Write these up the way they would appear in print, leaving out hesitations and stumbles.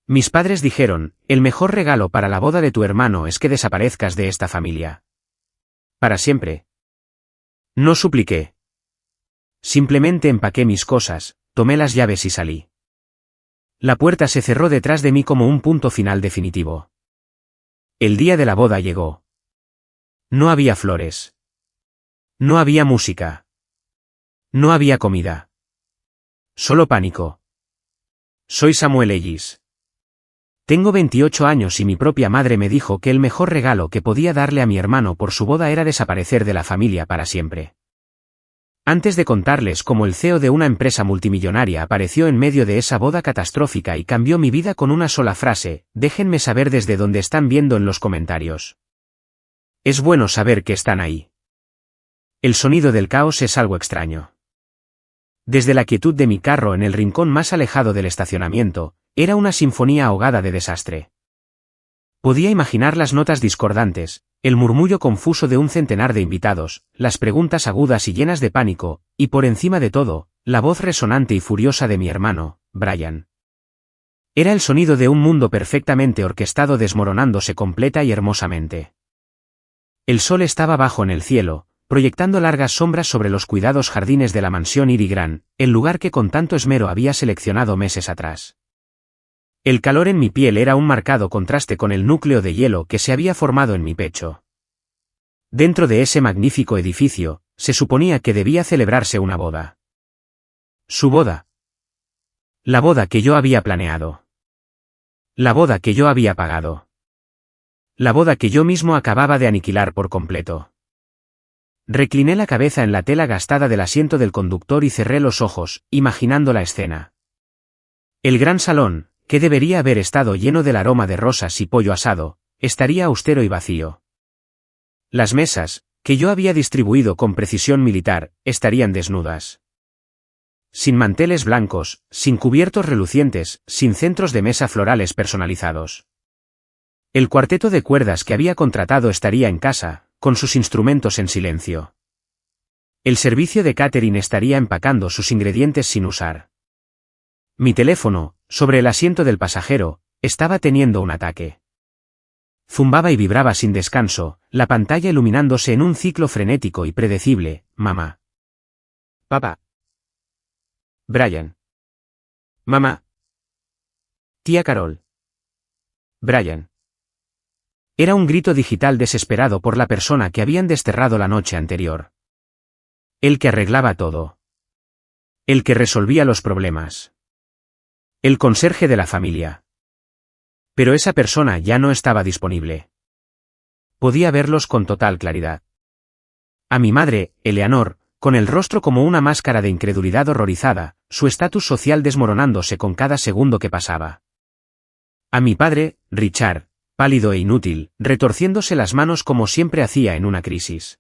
Mis padres dijeron, el mejor regalo para la boda de tu hermano es que desaparezcas de esta familia. Para siempre. No supliqué. Simplemente empaqué mis cosas, tomé las llaves y salí. La puerta se cerró detrás de mí como un punto final definitivo. El día de la boda llegó. No había flores. No había música. No había comida. Solo pánico. Soy Samuel Ellis. Tengo 28 años y mi propia madre me dijo que el mejor regalo que podía darle a mi hermano por su boda era desaparecer de la familia para siempre. Antes de contarles cómo el CEO de una empresa multimillonaria apareció en medio de esa boda catastrófica y cambió mi vida con una sola frase, déjenme saber desde dónde están viendo en los comentarios. Es bueno saber que están ahí. El sonido del caos es algo extraño. Desde la quietud de mi carro en el rincón más alejado del estacionamiento, era una sinfonía ahogada de desastre. Podía imaginar las notas discordantes, el murmullo confuso de un centenar de invitados, las preguntas agudas y llenas de pánico, y por encima de todo, la voz resonante y furiosa de mi hermano, Brian. Era el sonido de un mundo perfectamente orquestado desmoronándose completa y hermosamente. El sol estaba bajo en el cielo, proyectando largas sombras sobre los cuidados jardines de la mansión Erie Grant, el lugar que con tanto esmero había seleccionado meses atrás. El calor en mi piel era un marcado contraste con el núcleo de hielo que se había formado en mi pecho. Dentro de ese magnífico edificio, se suponía que debía celebrarse una boda. Su boda. La boda que yo había planeado. La boda que yo había pagado. La boda que yo mismo acababa de aniquilar por completo. Recliné la cabeza en la tela gastada del asiento del conductor y cerré los ojos, imaginando la escena. El gran salón, que debería haber estado lleno del aroma de rosas y pollo asado, estaría austero y vacío. Las mesas, que yo había distribuido con precisión militar, estarían desnudas. Sin manteles blancos, sin cubiertos relucientes, sin centros de mesa florales personalizados. El cuarteto de cuerdas que había contratado estaría en casa, con sus instrumentos en silencio. El servicio de catering estaría empacando sus ingredientes sin usar. Mi teléfono, sobre el asiento del pasajero, estaba teniendo un ataque. Zumbaba y vibraba sin descanso, la pantalla iluminándose en un ciclo frenético y predecible, mamá. Papá. Brian. Mamá. Tía Carol. Brian. Era un grito digital desesperado por la persona que habían desterrado la noche anterior. El que arreglaba todo. El que resolvía los problemas. El conserje de la familia. Pero esa persona ya no estaba disponible. Podía verlos con total claridad. A mi madre, Eleanor, con el rostro como una máscara de incredulidad horrorizada, su estatus social desmoronándose con cada segundo que pasaba. A mi padre, Richard, pálido e inútil, retorciéndose las manos como siempre hacía en una crisis.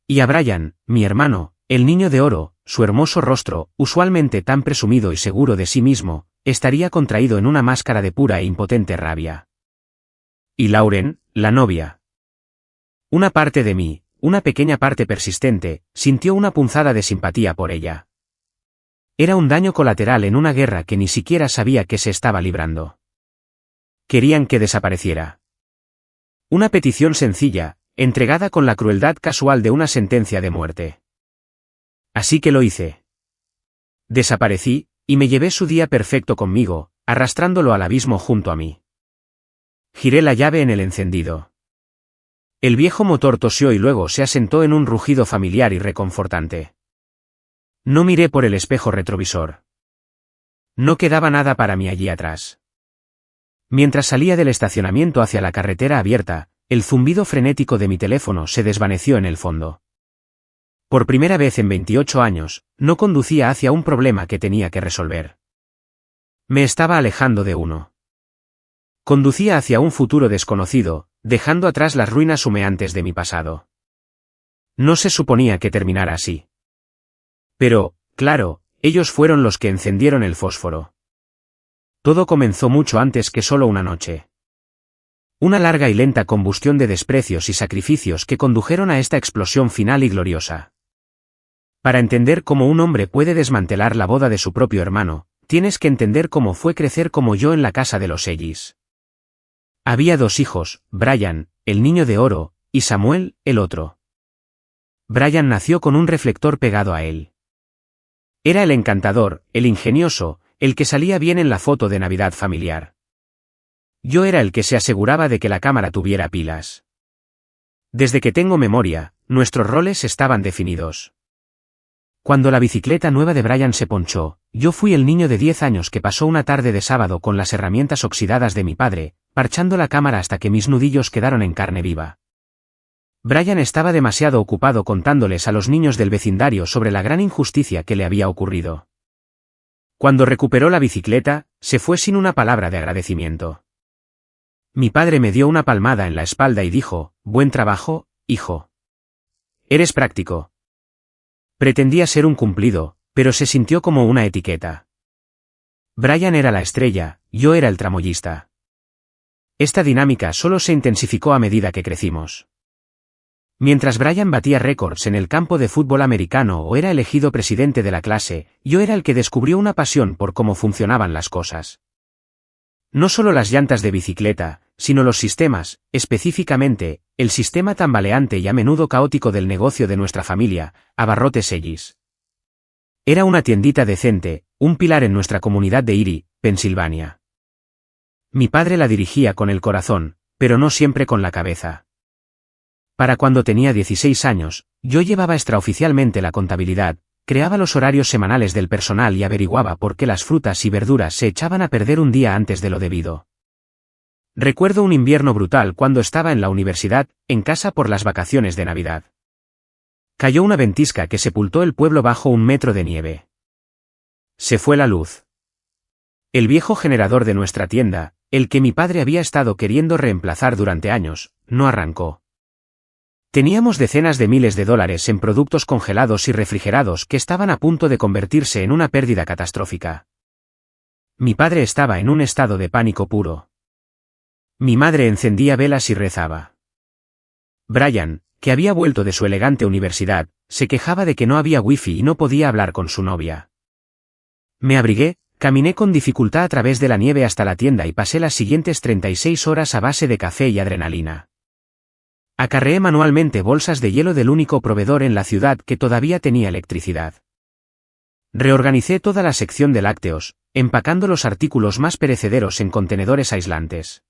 Y a Brian, mi hermano, el niño de oro, su hermoso rostro, usualmente tan presumido y seguro de sí mismo, estaría contraído en una máscara de pura e impotente rabia. Y Lauren, la novia. Una parte de mí, una pequeña parte persistente, sintió una punzada de simpatía por ella. Era un daño colateral en una guerra que ni siquiera sabía que se estaba librando. Querían que desapareciera. Una petición sencilla, entregada con la crueldad casual de una sentencia de muerte. Así que lo hice. Desaparecí, y me llevé su día perfecto conmigo, arrastrándolo al abismo junto a mí. Giré la llave en el encendido. El viejo motor tosió y luego se asentó en un rugido familiar y reconfortante. No miré por el espejo retrovisor. No quedaba nada para mí allí atrás. Mientras salía del estacionamiento hacia la carretera abierta, el zumbido frenético de mi teléfono se desvaneció en el fondo. Por primera vez en 28 años, no conducía hacia un problema que tenía que resolver. Me estaba alejando de uno. Conducía hacia un futuro desconocido, dejando atrás las ruinas humeantes de mi pasado. No se suponía que terminara así. Pero, claro, ellos fueron los que encendieron el fósforo. Todo comenzó mucho antes que solo una noche. Una larga y lenta combustión de desprecios y sacrificios que condujeron a esta explosión final y gloriosa. Para entender cómo un hombre puede desmantelar la boda de su propio hermano, tienes que entender cómo fue crecer como yo en la casa de los Ellis. Había 2 hijos, Brian, el niño de oro, y Samuel, el otro. Brian nació con un reflector pegado a él. Era el encantador, el ingenioso, el que salía bien en la foto de Navidad familiar. Yo era el que se aseguraba de que la cámara tuviera pilas. Desde que tengo memoria, nuestros roles estaban definidos. Cuando la bicicleta nueva de Brian se ponchó, yo fui el niño de 10 años que pasó una tarde de sábado con las herramientas oxidadas de mi padre, parchando la cámara hasta que mis nudillos quedaron en carne viva. Brian estaba demasiado ocupado contándoles a los niños del vecindario sobre la gran injusticia que le había ocurrido. Cuando recuperó la bicicleta, se fue sin una palabra de agradecimiento. Mi padre me dio una palmada en la espalda y dijo, «Buen trabajo, hijo. Eres práctico». Pretendía ser un cumplido, pero se sintió como una etiqueta. Brian era la estrella, yo era el tramoyista. Esta dinámica solo se intensificó a medida que crecimos. Mientras Brian batía récords en el campo de fútbol americano o era elegido presidente de la clase, yo era el que descubrió una pasión por cómo funcionaban las cosas. No solo las llantas de bicicleta, sino los sistemas, específicamente, el sistema tambaleante y a menudo caótico del negocio de nuestra familia, Abarrotes Ellis. Era una tiendita decente, un pilar en nuestra comunidad de Erie, Pensilvania. Mi padre la dirigía con el corazón, pero no siempre con la cabeza. Para cuando tenía 16 años, yo llevaba extraoficialmente la contabilidad, creaba los horarios semanales del personal y averiguaba por qué las frutas y verduras se echaban a perder un día antes de lo debido. Recuerdo un invierno brutal cuando estaba en la universidad, en casa por las vacaciones de Navidad. Cayó una ventisca que sepultó el pueblo bajo 1 metro de nieve. Se fue la luz. El viejo generador de nuestra tienda, el que mi padre había estado queriendo reemplazar durante años, no arrancó. Teníamos decenas de miles de dólares en productos congelados y refrigerados que estaban a punto de convertirse en una pérdida catastrófica. Mi padre estaba en un estado de pánico puro. Mi madre encendía velas y rezaba. Brian, que había vuelto de su elegante universidad, se quejaba de que no había wifi y no podía hablar con su novia. Me abrigué, caminé con dificultad a través de la nieve hasta la tienda y pasé las siguientes 36 horas a base de café y adrenalina. Acarreé manualmente bolsas de hielo del único proveedor en la ciudad que todavía tenía electricidad. Reorganicé toda la sección de lácteos, empacando los artículos más perecederos en contenedores aislantes.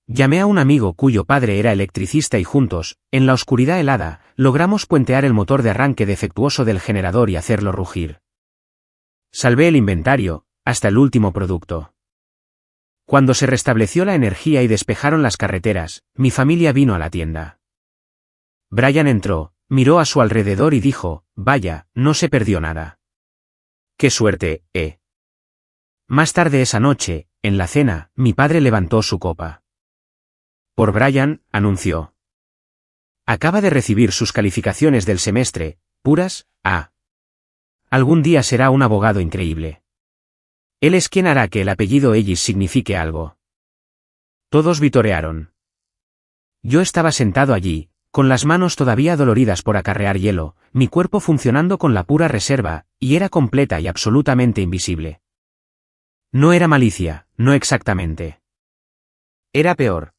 Llamé a un amigo cuyo padre era electricista y juntos, en la oscuridad helada, logramos puentear el motor de arranque defectuoso del generador y hacerlo rugir. Salvé el inventario, hasta el último producto. Cuando se restableció la energía y despejaron las carreteras, mi familia vino a la tienda. Brian entró, miró a su alrededor y dijo, «Vaya, no se perdió nada». «Qué suerte, ¿eh?» Más tarde esa noche, en la cena, mi padre levantó su copa. «Por Brian», anunció. «Acaba de recibir sus calificaciones del semestre, puras A. Algún día será un abogado increíble. Él es quien hará que el apellido Ellis signifique algo». Todos vitorearon. Yo estaba sentado allí, con las manos todavía doloridas por acarrear hielo, mi cuerpo funcionando con la pura reserva, y era completa y absolutamente invisible. No era malicia, no exactamente. Era peor.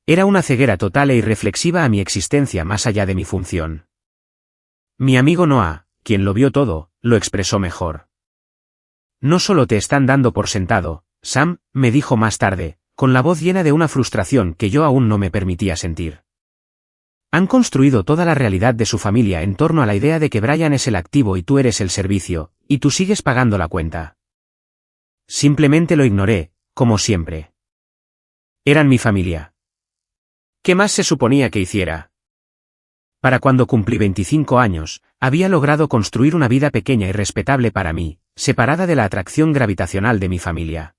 Era una ceguera total e irreflexiva a mi existencia más allá de mi función. Mi amigo Noah, quien lo vio todo, lo expresó mejor. «No solo te están dando por sentado, Sam», me dijo más tarde, con la voz llena de una frustración que yo aún no me permitía sentir. «Han construido toda la realidad de su familia en torno a la idea de que Brian es el activo y tú eres el servicio, y tú sigues pagando la cuenta». Simplemente lo ignoré, como siempre. Eran mi familia. ¿Qué más se suponía que hiciera? Para cuando cumplí 25 años, había logrado construir una vida pequeña y respetable para mí, separada de la atracción gravitacional de mi familia.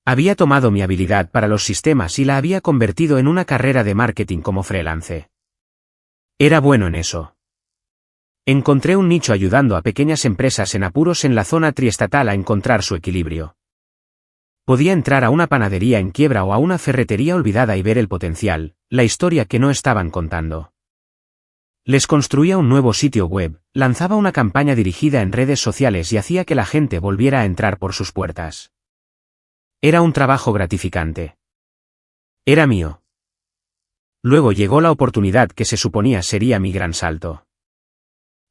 Había tomado mi habilidad para los sistemas y la había convertido en una carrera de marketing como freelance. Era bueno en eso. Encontré un nicho ayudando a pequeñas empresas en apuros en la zona triestatal a encontrar su equilibrio. Podía entrar a una panadería en quiebra o a una ferretería olvidada y ver el potencial, la historia que no estaban contando. Les construía un nuevo sitio web, lanzaba una campaña dirigida en redes sociales y hacía que la gente volviera a entrar por sus puertas. Era un trabajo gratificante. Era mío. Luego llegó la oportunidad que se suponía sería mi gran salto.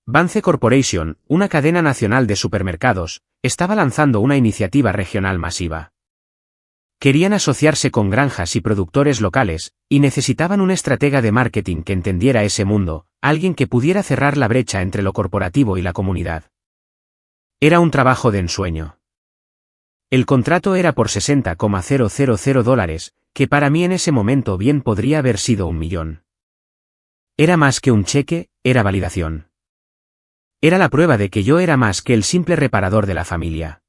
Vance Corporation, una cadena nacional de supermercados, estaba lanzando una iniciativa regional masiva. Querían asociarse con granjas y productores locales, y necesitaban un estratega de marketing que entendiera ese mundo, alguien que pudiera cerrar la brecha entre lo corporativo y la comunidad. Era un trabajo de ensueño. El contrato era por $60,000, que para mí en ese momento bien podría haber sido 1.000.000. Era más que un cheque, era validación. Era la prueba de que yo era más que el simple reparador de la familia.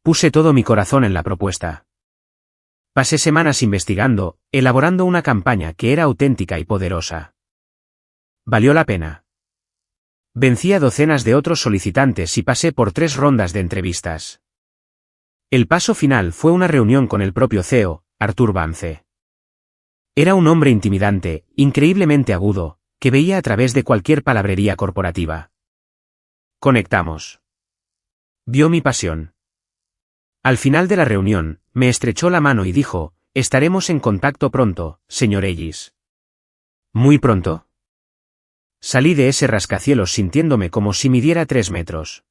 Puse todo mi corazón en la propuesta. Pasé semanas investigando, elaborando una campaña que era auténtica y poderosa. Valió la pena. Vencí a docenas de otros solicitantes y pasé por 3 rondas de entrevistas. El paso final fue una reunión con el propio CEO, Artur Vance. Era un hombre intimidante, increíblemente agudo, que veía a través de cualquier palabrería corporativa. Conectamos. Vio mi pasión. Al final de la reunión, me estrechó la mano y dijo, estaremos en contacto pronto, señor Ellis. ¿Muy pronto? Salí de ese rascacielos sintiéndome como si midiera 3 metros.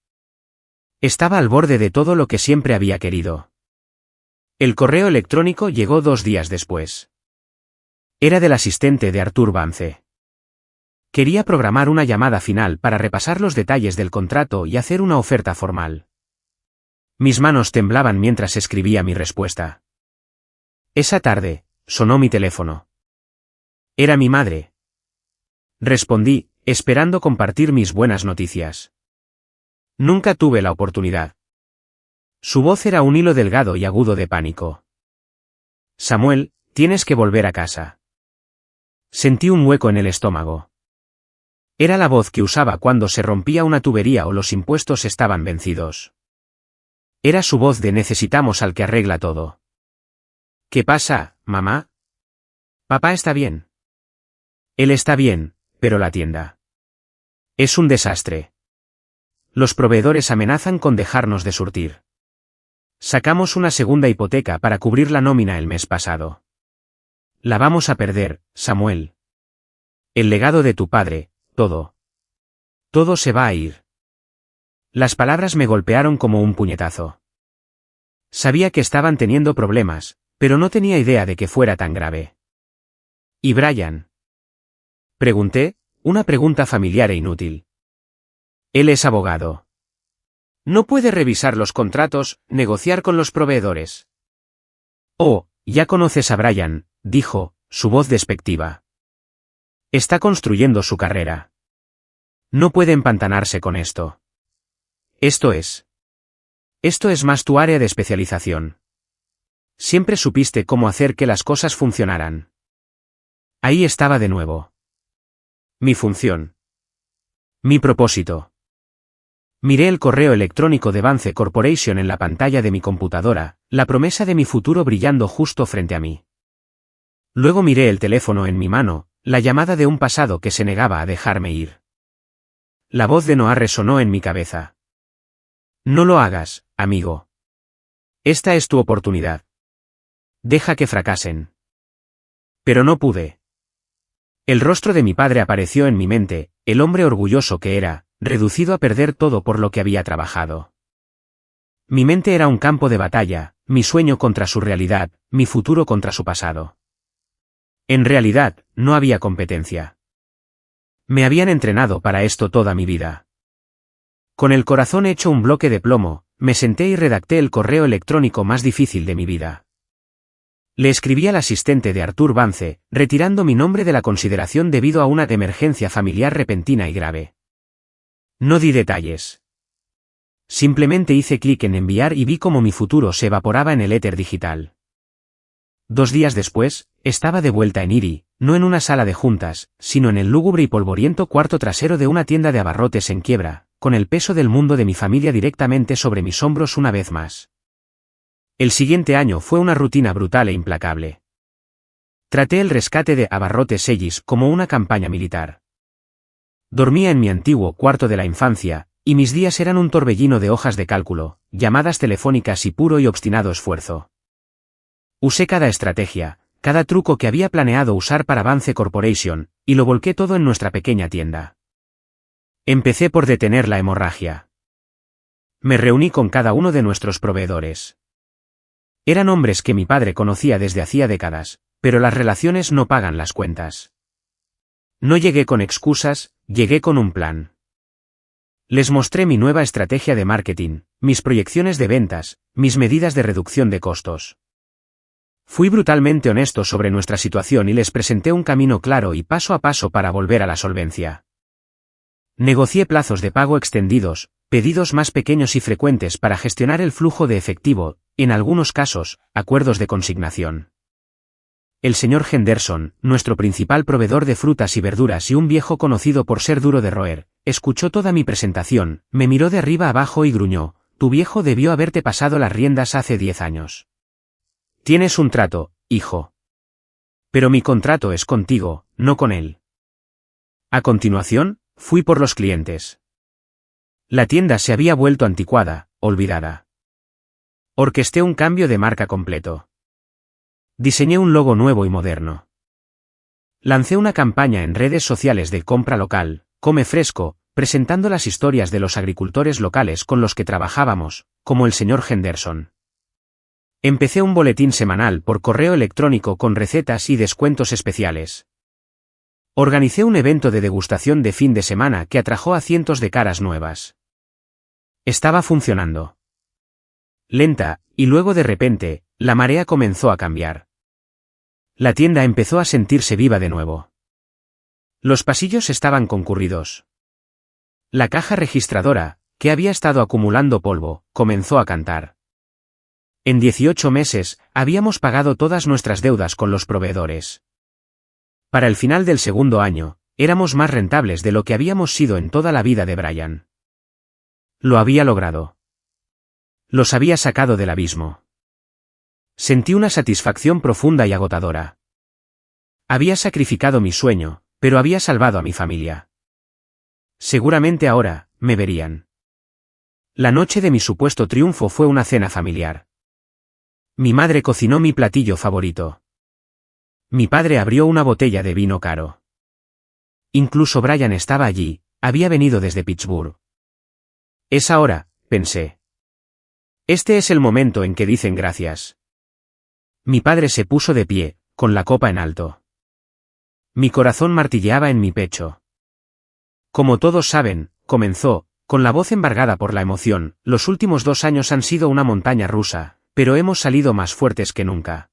Estaba al borde de todo lo que siempre había querido. El correo electrónico llegó 2 días después. Era del asistente de Artur Vance. Quería programar una llamada final para repasar los detalles del contrato y hacer una oferta formal. Mis manos temblaban mientras escribía mi respuesta. Esa tarde, sonó mi teléfono. Era mi madre. Respondí, esperando compartir mis buenas noticias. Nunca tuve la oportunidad. Su voz era un hilo delgado y agudo de pánico. Samuel, tienes que volver a casa. Sentí un hueco en el estómago. Era la voz que usaba cuando se rompía una tubería o los impuestos estaban vencidos. Era su voz de necesitamos al que arregla todo. ¿Qué pasa, mamá? Papá está bien. Él está bien, pero la tienda. Es un desastre. Los proveedores amenazan con dejarnos de surtir. Sacamos una segunda hipoteca para cubrir la nómina el mes pasado. La vamos a perder, Samuel. El legado de tu padre, todo. Todo se va a ir. Las palabras me golpearon como un puñetazo. Sabía que estaban teniendo problemas, pero no tenía idea de que fuera tan grave. ¿Y Brian? Pregunté, una pregunta familiar e inútil. Él es abogado. No puede revisar los contratos, negociar con los proveedores. Oh, ya conoces a Brian, dijo, su voz despectiva. Está construyendo su carrera. No puede empantanarse con esto. Esto es más tu área de especialización. Siempre supiste cómo hacer que las cosas funcionaran. Ahí estaba de nuevo. Mi función. Mi propósito. Miré el correo electrónico de Vance Corporation en la pantalla de mi computadora, la promesa de mi futuro brillando justo frente a mí. Luego miré el teléfono en mi mano, la llamada de un pasado que se negaba a dejarme ir. La voz de Noah resonó en mi cabeza. No lo hagas, amigo. Esta es tu oportunidad. Deja que fracasen. Pero no pude. El rostro de mi padre apareció en mi mente, el hombre orgulloso que era, reducido a perder todo por lo que había trabajado. Mi mente era un campo de batalla, mi sueño contra su realidad, mi futuro contra su pasado. En realidad, no había competencia. Me habían entrenado para esto toda mi vida. Con el corazón hecho un bloque de plomo, me senté y redacté el correo electrónico más difícil de mi vida. Le escribí al asistente de Artur Vance, retirando mi nombre de la consideración debido a una emergencia familiar repentina y grave. No di detalles. Simplemente hice clic en enviar y vi cómo mi futuro se evaporaba en el éter digital. 2 días después, estaba de vuelta en Erie, no en una sala de juntas, sino en el lúgubre y polvoriento cuarto trasero de una tienda de abarrotes en quiebra, con el peso del mundo de mi familia directamente sobre mis hombros una vez más. El siguiente año fue una rutina brutal e implacable. Traté el rescate de Abarrotes Ellis como una campaña militar. Dormía en mi antiguo cuarto de la infancia, y mis días eran un torbellino de hojas de cálculo, llamadas telefónicas y puro y obstinado esfuerzo. Usé cada estrategia, cada truco que había planeado usar para Vance Corporation, y lo volqué todo en nuestra pequeña tienda. Empecé por detener la hemorragia. Me reuní con cada uno de nuestros proveedores. Eran hombres que mi padre conocía desde hacía décadas, pero las relaciones no pagan las cuentas. No llegué con excusas, llegué con un plan. Les mostré mi nueva estrategia de marketing, mis proyecciones de ventas, mis medidas de reducción de costos. Fui brutalmente honesto sobre nuestra situación y les presenté un camino claro y paso a paso para volver a la solvencia. Negocié plazos de pago extendidos, pedidos más pequeños y frecuentes para gestionar el flujo de efectivo, en algunos casos, acuerdos de consignación. El señor Henderson, nuestro principal proveedor de frutas y verduras y un viejo conocido por ser duro de roer, escuchó toda mi presentación, me miró de arriba abajo y gruñó: «Tu viejo debió haberte pasado las riendas hace 10 años. Tienes un trato, hijo. Pero mi contrato es contigo, no con él». A continuación, fui por los clientes. La tienda se había vuelto anticuada, olvidada. Orquesté un cambio de marca completo. Diseñé un logo nuevo y moderno. Lancé una campaña en redes sociales de compra local, come fresco, presentando las historias de los agricultores locales con los que trabajábamos, como el señor Henderson. Empecé un boletín semanal por correo electrónico con recetas y descuentos especiales. Organicé un evento de degustación de fin de semana que atrajo a cientos de caras nuevas. Estaba funcionando. Lenta, y luego de repente, la marea comenzó a cambiar. La tienda empezó a sentirse viva de nuevo. Los pasillos estaban concurridos. La caja registradora, que había estado acumulando polvo, comenzó a cantar. En 18 meses, habíamos pagado todas nuestras deudas con los proveedores. Para el final del segundo año, éramos más rentables de lo que habíamos sido en toda la vida de Brian. Lo había logrado. Los había sacado del abismo. Sentí una satisfacción profunda y agotadora. Había sacrificado mi sueño, pero había salvado a mi familia. Seguramente ahora, me verían. La noche de mi supuesto triunfo fue una cena familiar. Mi madre cocinó mi platillo favorito. Mi padre abrió una botella de vino caro. Incluso Brian estaba allí, había venido desde Pittsburgh. Es ahora, pensé. Este es el momento en que dicen gracias. Mi padre se puso de pie, con la copa en alto. Mi corazón martilleaba en mi pecho. Como todos saben, comenzó, con la voz embargada por la emoción, los últimos 2 años han sido una montaña rusa, pero hemos salido más fuertes que nunca.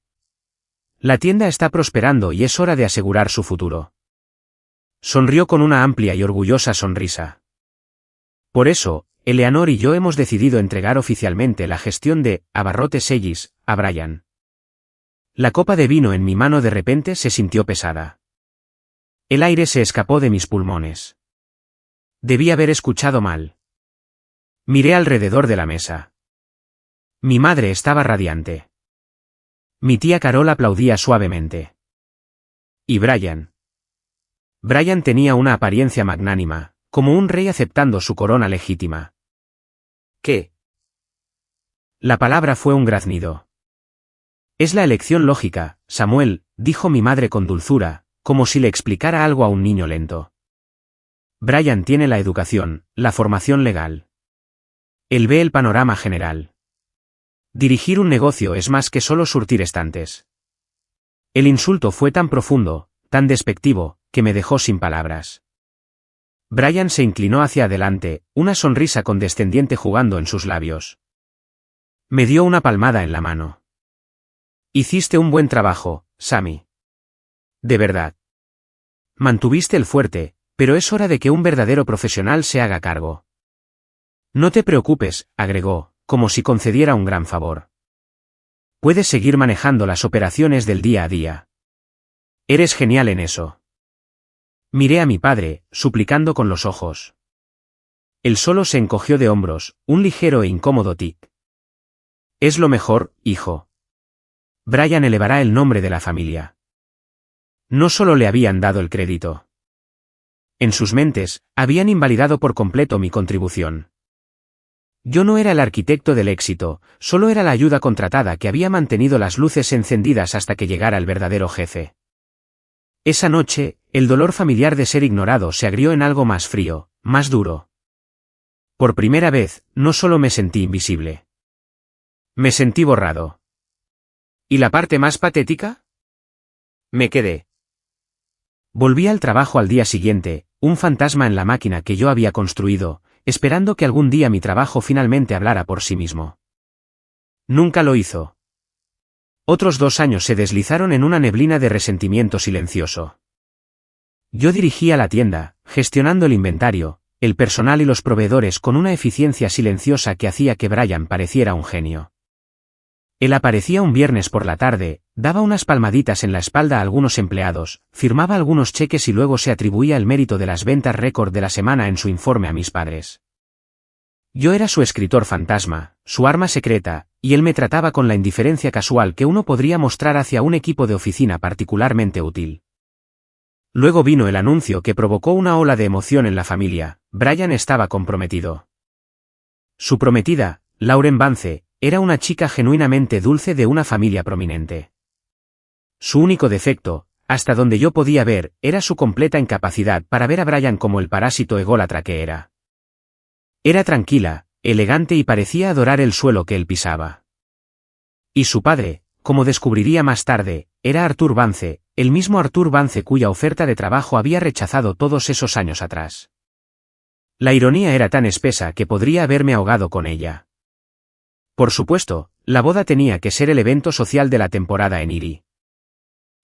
La tienda está prosperando y es hora de asegurar su futuro. Sonrió con una amplia y orgullosa sonrisa. Por eso, Eleanor y yo hemos decidido entregar oficialmente la gestión de Abarrotes Sellis a Brian. La copa de vino en mi mano de repente se sintió pesada. El aire se escapó de mis pulmones. Debí haber escuchado mal. Miré alrededor de la mesa. Mi madre estaba radiante. Mi tía Carol aplaudía suavemente. ¿Y Brian? Brian tenía una apariencia magnánima, como un rey aceptando su corona legítima. ¿Qué? La palabra fue un graznido. Es la elección lógica, Samuel, dijo mi madre con dulzura, como si le explicara algo a un niño lento. Brian tiene la educación, la formación legal. Él ve el panorama general. Dirigir un negocio es más que solo surtir estantes. El insulto fue tan profundo, tan despectivo, que me dejó sin palabras. Brian se inclinó hacia adelante, una sonrisa condescendiente jugando en sus labios. Me dio una palmada en la mano. Hiciste un buen trabajo, Sammy. De verdad. Mantuviste el fuerte, pero es hora de que un verdadero profesional se haga cargo. No te preocupes, agregó, como si concediera un gran favor. Puedes seguir manejando las operaciones del día a día. Eres genial en eso. Miré a mi padre, suplicando con los ojos. Él solo se encogió de hombros, un ligero e incómodo tic. Es lo mejor, hijo. Brian elevará el nombre de la familia. No solo le habían dado el crédito. En sus mentes, habían invalidado por completo mi contribución. Yo no era el arquitecto del éxito, solo era la ayuda contratada que había mantenido las luces encendidas hasta que llegara el verdadero jefe. Esa noche, el dolor familiar de ser ignorado se agrió en algo más frío, más duro. Por primera vez, no solo me sentí invisible. Me sentí borrado. ¿Y la parte más patética? Me quedé. Volví al trabajo al día siguiente, un fantasma en la máquina que yo había construido, esperando que algún día mi trabajo finalmente hablara por sí mismo. Nunca lo hizo. Otros 2 años se deslizaron en una neblina de resentimiento silencioso. Yo dirigía la tienda, gestionando el inventario, el personal y los proveedores con una eficiencia silenciosa que hacía que Brian pareciera un genio. Él aparecía un viernes por la tarde, daba unas palmaditas en la espalda a algunos empleados, firmaba algunos cheques y luego se atribuía el mérito de las ventas récord de la semana en su informe a mis padres. Yo era su escritor fantasma, su arma secreta, y él me trataba con la indiferencia casual que uno podría mostrar hacia un equipo de oficina particularmente útil. Luego vino el anuncio que provocó una ola de emoción en la familia. Brian estaba comprometido. Su prometida, Lauren Vance, era una chica genuinamente dulce de una familia prominente. Su único defecto, hasta donde yo podía ver, era su completa incapacidad para ver a Brian como el parásito ególatra que era. Era tranquila, elegante y parecía adorar el suelo que él pisaba. Y su padre, como descubriría más tarde, era Arthur Vance, el mismo Arthur Vance cuya oferta de trabajo había rechazado todos esos años atrás. La ironía era tan espesa que podría haberme ahogado con ella. Por supuesto, la boda tenía que ser el evento social de la temporada en Erie.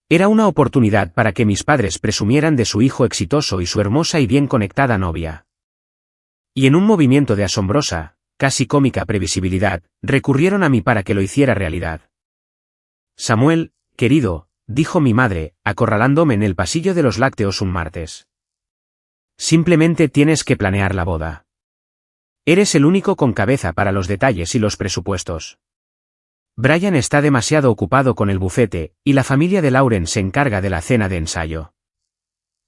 Era una oportunidad para que mis padres presumieran de su hijo exitoso y su hermosa y bien conectada novia. Y en un movimiento de asombrosa, casi cómica previsibilidad, recurrieron a mí para que lo hiciera realidad. Samuel, querido, dijo mi madre, acorralándome en el pasillo de los lácteos un martes. Simplemente tienes que planear la boda. Eres el único con cabeza para los detalles y los presupuestos. Brian está demasiado ocupado con el bufete, y la familia de Lauren se encarga de la cena de ensayo.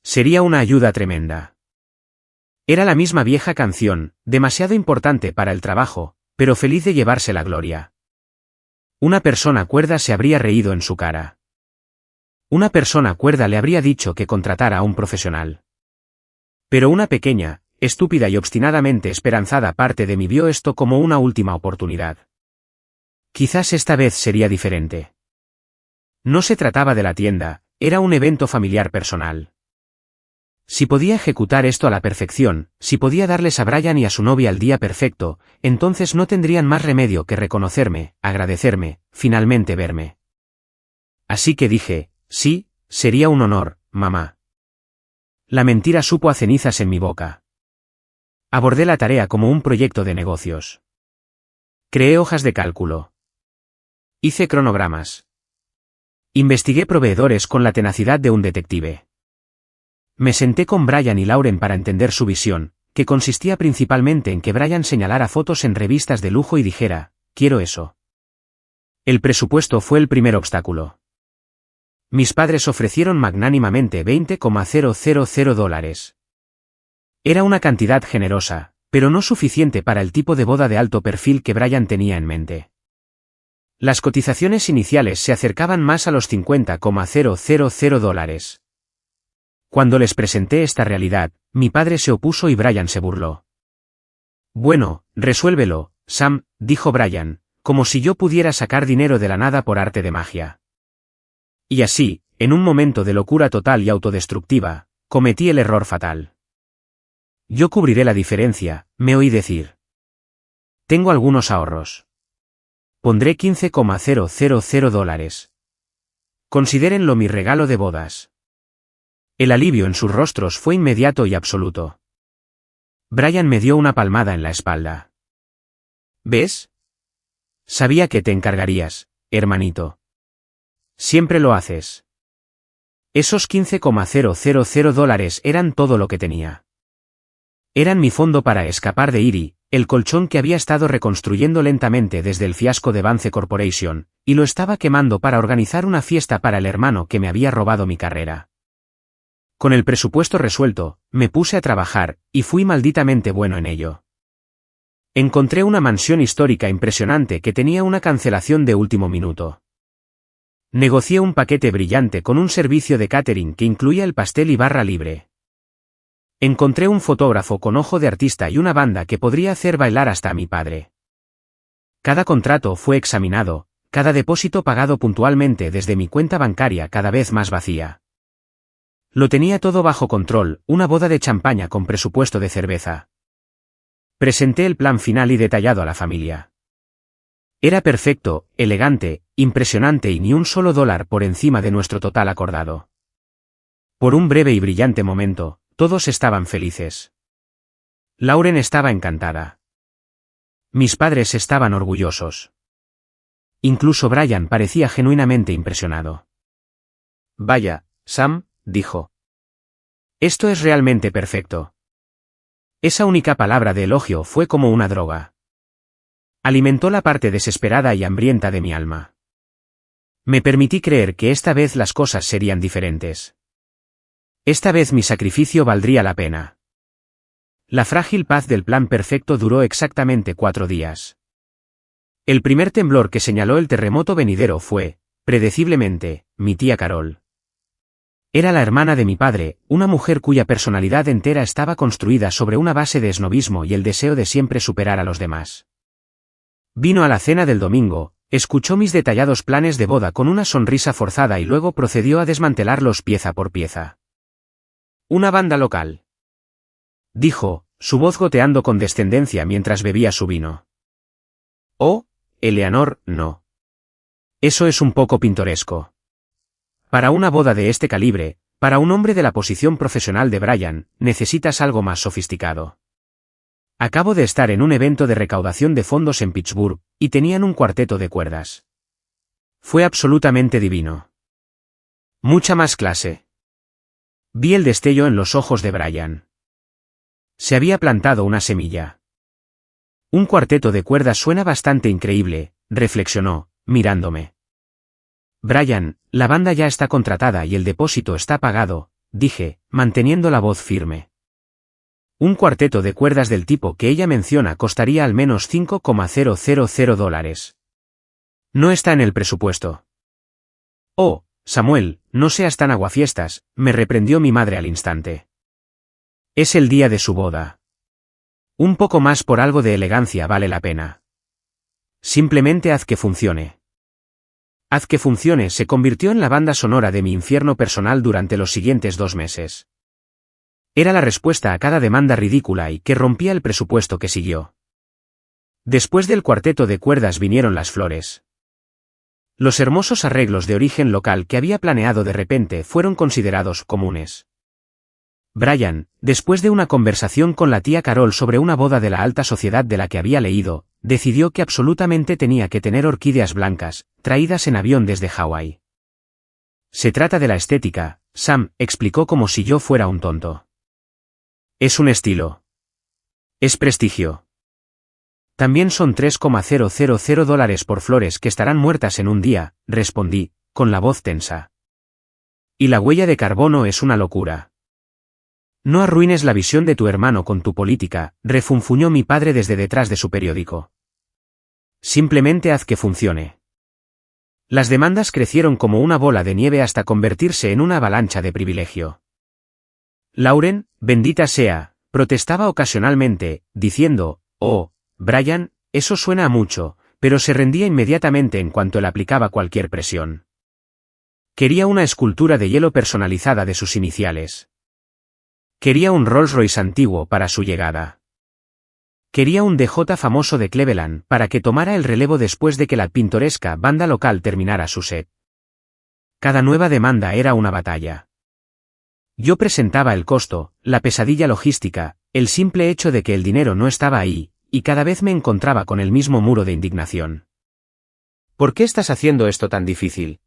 Sería una ayuda tremenda. Era la misma vieja canción, demasiado importante para el trabajo, pero feliz de llevarse la gloria. Una persona cuerda se habría reído en su cara. Una persona cuerda le habría dicho que contratara a un profesional. Pero una pequeña, estúpida y obstinadamente esperanzada parte de mí vio esto como una última oportunidad. Quizás esta vez sería diferente. No se trataba de la tienda, era un evento familiar personal. Si podía ejecutar esto a la perfección, si podía darles a Brian y a su novia el día perfecto, entonces no tendrían más remedio que reconocerme, agradecerme, finalmente verme. Así que dije, sí, sería un honor, mamá. La mentira supo a cenizas en mi boca. Abordé la tarea como un proyecto de negocios. Creé hojas de cálculo. Hice cronogramas. Investigué proveedores con la tenacidad de un detective. Me senté con Brian y Lauren para entender su visión, que consistía principalmente en que Brian señalara fotos en revistas de lujo y dijera, quiero eso. El presupuesto fue el primer obstáculo. Mis padres ofrecieron magnánimamente $20,000. Era una cantidad generosa, pero no suficiente para el tipo de boda de alto perfil que Brian tenía en mente. Las cotizaciones iniciales se acercaban más a los $50,000. Cuando les presenté esta realidad, mi padre se opuso y Brian se burló. Bueno, resuélvelo, Sam, dijo Brian, como si yo pudiera sacar dinero de la nada por arte de magia. Y así, en un momento de locura total y autodestructiva, cometí el error fatal. Yo cubriré la diferencia, me oí decir. Tengo algunos ahorros. Pondré $15,000. Considérenlo mi regalo de bodas. El alivio en sus rostros fue inmediato y absoluto. Brian me dio una palmada en la espalda. ¿Ves? Sabía que te encargarías, hermanito. Siempre lo haces. Esos $15,000 eran todo lo que tenía. Eran mi fondo para escapar de Erie, el colchón que había estado reconstruyendo lentamente desde el fiasco de Vance Corporation, y lo estaba quemando para organizar una fiesta para el hermano que me había robado mi carrera. Con el presupuesto resuelto, me puse a trabajar, y fui malditamente bueno en ello. Encontré una mansión histórica impresionante que tenía una cancelación de último minuto. Negocié un paquete brillante con un servicio de catering que incluía el pastel y barra libre. Encontré un fotógrafo con ojo de artista y una banda que podría hacer bailar hasta a mi padre. Cada contrato fue examinado, cada depósito pagado puntualmente desde mi cuenta bancaria cada vez más vacía. Lo tenía todo bajo control, una boda de champaña con presupuesto de cerveza. Presenté el plan final y detallado a la familia. Era perfecto, elegante, impresionante y ni un solo dólar por encima de nuestro total acordado. Por un breve y brillante momento, todos estaban felices. Lauren estaba encantada. Mis padres estaban orgullosos. Incluso Brian parecía genuinamente impresionado. Vaya, Sam, dijo. Esto es realmente perfecto. Esa única palabra de elogio fue como una droga. Alimentó la parte desesperada y hambrienta de mi alma. Me permití creer que esta vez las cosas serían diferentes. Esta vez mi sacrificio valdría la pena. La frágil paz del plan perfecto duró exactamente 4 días. El primer temblor que señaló el terremoto venidero fue, predeciblemente, mi tía Carol. Era la hermana de mi padre, una mujer cuya personalidad entera estaba construida sobre una base de esnobismo y el deseo de siempre superar a los demás. Vino a la cena del domingo, escuchó mis detallados planes de boda con una sonrisa forzada y luego procedió a desmantelarlos pieza por pieza. «Una banda local», dijo, su voz goteando con descendencia mientras bebía su vino. «Oh, Eleanor, no. Eso es un poco pintoresco. Para una boda de este calibre, para un hombre de la posición profesional de Brian, necesitas algo más sofisticado. Acabo de estar en un evento de recaudación de fondos en Pittsburgh, y tenían un cuarteto de cuerdas. Fue absolutamente divino. Mucha más clase». Vi el destello en los ojos de Brian. Se había plantado una semilla. Un cuarteto de cuerdas suena bastante increíble, reflexionó, mirándome. Brian, la banda ya está contratada y el depósito está pagado, dije, manteniendo la voz firme. Un cuarteto de cuerdas del tipo que ella menciona costaría al menos $5,000. No está en el presupuesto. Oh, Samuel, no seas tan aguafiestas, me reprendió mi madre al instante. Es el día de su boda. Un poco más por algo de elegancia vale la pena. Simplemente haz que funcione. Haz que funcione se convirtió en la banda sonora de mi infierno personal durante los siguientes 2 meses. Era la respuesta a cada demanda ridícula y que rompía el presupuesto que siguió. Después del cuarteto de cuerdas vinieron las flores. Los hermosos arreglos de origen local que había planeado de repente fueron considerados comunes. Brian, después de una conversación con la tía Carol sobre una boda de la alta sociedad de la que había leído, decidió que absolutamente tenía que tener orquídeas blancas, traídas en avión desde Hawái. Se trata de la estética, Sam explicó como si yo fuera un tonto. Es un estilo. Es prestigio. También son $3,000 por flores que estarán muertas en un día, respondí, con la voz tensa. Y la huella de carbono es una locura. No arruines la visión de tu hermano con tu política, refunfuñó mi padre desde detrás de su periódico. Simplemente haz que funcione. Las demandas crecieron como una bola de nieve hasta convertirse en una avalancha de privilegio. Lauren, bendita sea, protestaba ocasionalmente, diciendo, oh, Brian, eso suena a mucho, pero se rendía inmediatamente en cuanto él aplicaba cualquier presión. Quería una escultura de hielo personalizada de sus iniciales. Quería un Rolls Royce antiguo para su llegada. Quería un DJ famoso de Cleveland para que tomara el relevo después de que la pintoresca banda local terminara su set. Cada nueva demanda era una batalla. Yo presentaba el costo, la pesadilla logística, el simple hecho de que el dinero no estaba ahí, y cada vez me encontraba con el mismo muro de indignación. ¿Por qué estás haciendo esto tan difícil?,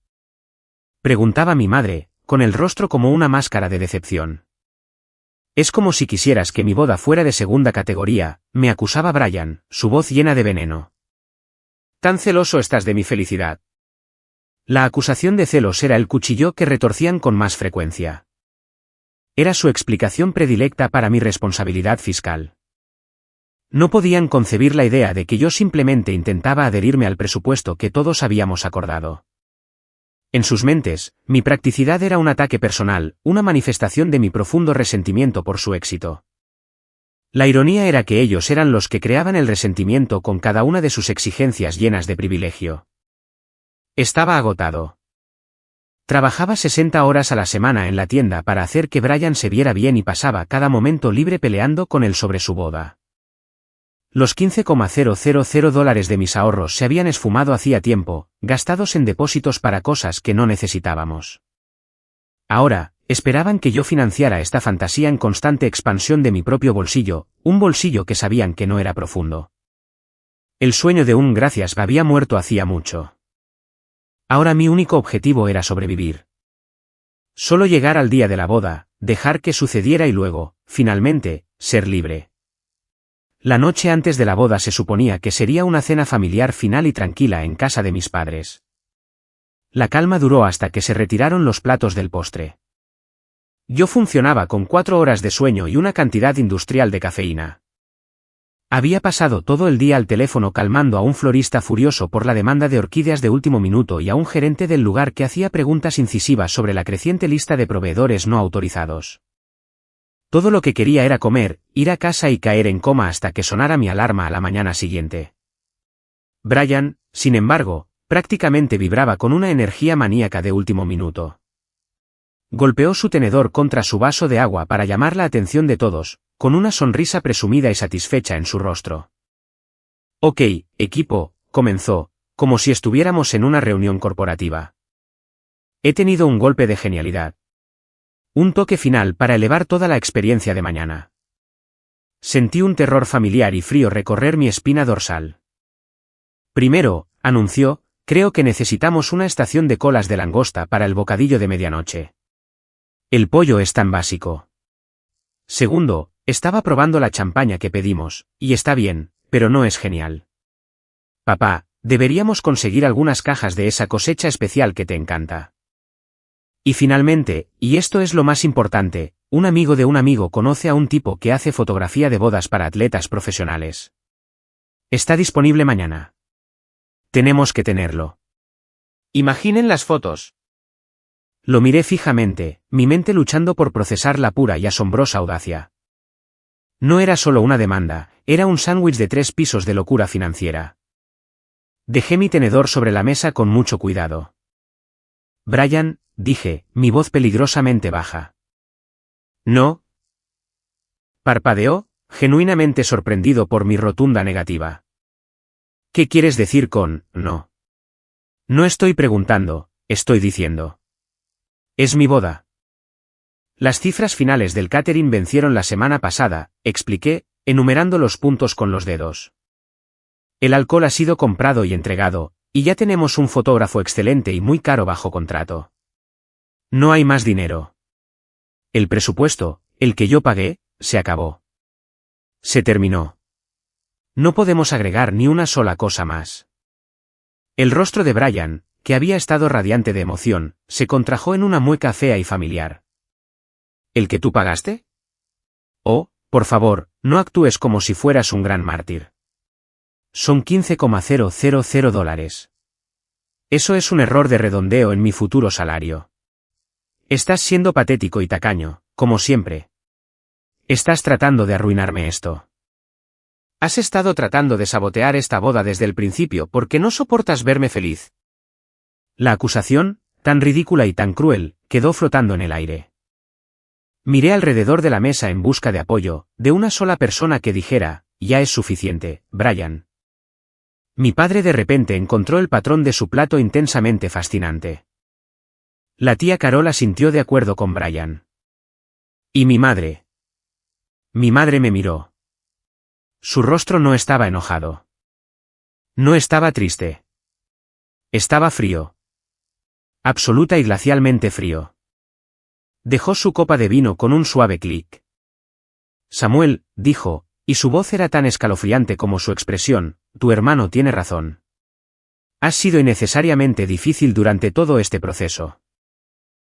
preguntaba mi madre, con el rostro como una máscara de decepción. Es como si quisieras que mi boda fuera de segunda categoría, me acusaba Brian, su voz llena de veneno. Tan celoso estás de mi felicidad. La acusación de celos era el cuchillo que retorcían con más frecuencia. Era su explicación predilecta para mi responsabilidad fiscal. No podían concebir la idea de que yo simplemente intentaba adherirme al presupuesto que todos habíamos acordado. En sus mentes, mi practicidad era un ataque personal, una manifestación de mi profundo resentimiento por su éxito. La ironía era que ellos eran los que creaban el resentimiento con cada una de sus exigencias llenas de privilegio. Estaba agotado. Trabajaba 60 horas a la semana en la tienda para hacer que Brian se viera bien y pasaba cada momento libre peleando con él sobre su boda. Los $15,000 de mis ahorros se habían esfumado hacía tiempo, gastados en depósitos para cosas que no necesitábamos. Ahora, esperaban que yo financiara esta fantasía en constante expansión de mi propio bolsillo, un bolsillo que sabían que no era profundo. El sueño de un gracias había muerto hacía mucho. Ahora mi único objetivo era sobrevivir. Solo llegar al día de la boda, dejar que sucediera y luego, finalmente, ser libre. La noche antes de la boda se suponía que sería una cena familiar final y tranquila en casa de mis padres. La calma duró hasta que se retiraron los platos del postre. Yo funcionaba con 4 horas de sueño y una cantidad industrial de cafeína. Había pasado todo el día al teléfono calmando a un florista furioso por la demanda de orquídeas de último minuto y a un gerente del lugar que hacía preguntas incisivas sobre la creciente lista de proveedores no autorizados. Todo lo que quería era comer, ir a casa y caer en coma hasta que sonara mi alarma a la mañana siguiente. Brian, sin embargo, prácticamente vibraba con una energía maníaca de último minuto. Golpeó su tenedor contra su vaso de agua para llamar la atención de todos, con una sonrisa presumida y satisfecha en su rostro. Ok, equipo, comenzó, como si estuviéramos en una reunión corporativa. He tenido un golpe de genialidad. Un toque final para elevar toda la experiencia de mañana. Sentí un terror familiar y frío recorrer mi espina dorsal. Primero, anunció, creo que necesitamos una estación de colas de langosta para el bocadillo de medianoche. El pollo es tan básico. Segundo, estaba probando la champaña que pedimos, y está bien, pero no es genial. Papá, deberíamos conseguir algunas cajas de esa cosecha especial que te encanta. Y finalmente, y esto es lo más importante, un amigo de un amigo conoce a un tipo que hace fotografía de bodas para atletas profesionales. Está disponible mañana. Tenemos que tenerlo. Imaginen las fotos. Lo miré fijamente, mi mente luchando por procesar la pura y asombrosa audacia. No era solo una demanda, era un sándwich de 3 pisos de locura financiera. Dejé mi tenedor sobre la mesa con mucho cuidado. Brian, dije, mi voz peligrosamente baja. No. Parpadeó, genuinamente sorprendido por mi rotunda negativa. ¿Qué quieres decir con no? No estoy preguntando, estoy diciendo. Es mi boda. Las cifras finales del catering vencieron la semana pasada, expliqué, enumerando los puntos con los dedos. El alcohol ha sido comprado y entregado, y ya tenemos un fotógrafo excelente y muy caro bajo contrato. No hay más dinero. El presupuesto, el que yo pagué, se acabó. Se terminó. No podemos agregar ni una sola cosa más. El rostro de Brian, que había estado radiante de emoción, se contrajo en una mueca fea y familiar. ¿El que tú pagaste? Oh, por favor, no actúes como si fueras un gran mártir. Son $15,000. Eso es un error de redondeo en mi futuro salario. Estás siendo patético y tacaño, como siempre. Estás tratando de arruinarme esto. Has estado tratando de sabotear esta boda desde el principio porque no soportas verme feliz. La acusación, tan ridícula y tan cruel, quedó flotando en el aire. Miré alrededor de la mesa en busca de apoyo, de una sola persona que dijera, ya es suficiente, Brian. Mi padre de repente encontró el patrón de su plato intensamente fascinante. La tía Carola sintió de acuerdo con Brian. ¿Y mi madre? Mi madre me miró. Su rostro no estaba enojado. No estaba triste. Estaba frío. Absoluta y glacialmente frío. Dejó su copa de vino con un suave clic. Samuel, dijo, y su voz era tan escalofriante como su expresión, tu hermano tiene razón. Has sido innecesariamente difícil durante todo este proceso.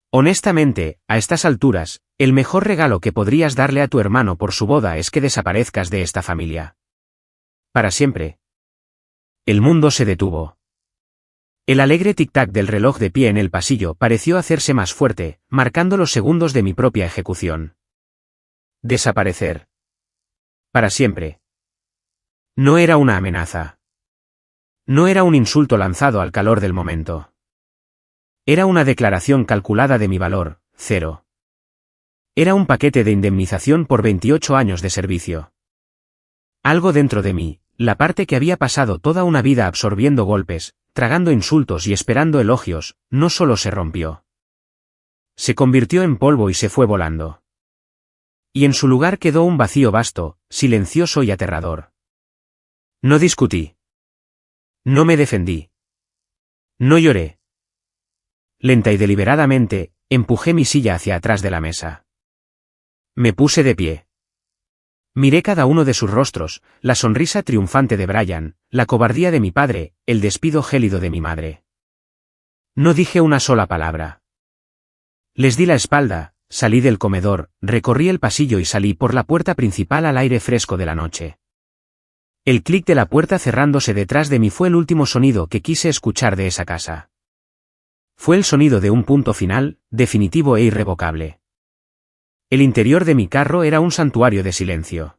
Honestamente, a estas alturas, El mejor regalo que podrías darle a tu hermano por su boda es que desaparezcas de esta familia. Para siempre. El mundo se detuvo. El alegre tic-tac del reloj de pie en el pasillo pareció hacerse más fuerte, marcando los segundos de mi propia ejecución. Desaparecer. Para siempre. No era una amenaza. No era un insulto lanzado al calor del momento. Era una declaración calculada de mi valor, 0. Era un paquete de indemnización por 28 años de servicio. Algo dentro de mí, la parte que había pasado toda una vida absorbiendo golpes, tragando insultos y esperando elogios, no solo se rompió. Se convirtió en polvo y se fue volando. Y en su lugar quedó un vacío vasto, silencioso y aterrador. No discutí. No me defendí. No lloré. Lenta y deliberadamente, empujé mi silla hacia atrás de la mesa. Me puse de pie. Miré cada uno de sus rostros, la sonrisa triunfante de Brian, la cobardía de mi padre, el despido gélido de mi madre. No dije una sola palabra. Les di la espalda, salí del comedor, recorrí el pasillo y salí por la puerta principal al aire fresco de la noche. El clic de la puerta cerrándose detrás de mí fue el último sonido que quise escuchar de esa casa. Fue el sonido de un punto final, definitivo e irrevocable. El interior de mi carro era un santuario de silencio.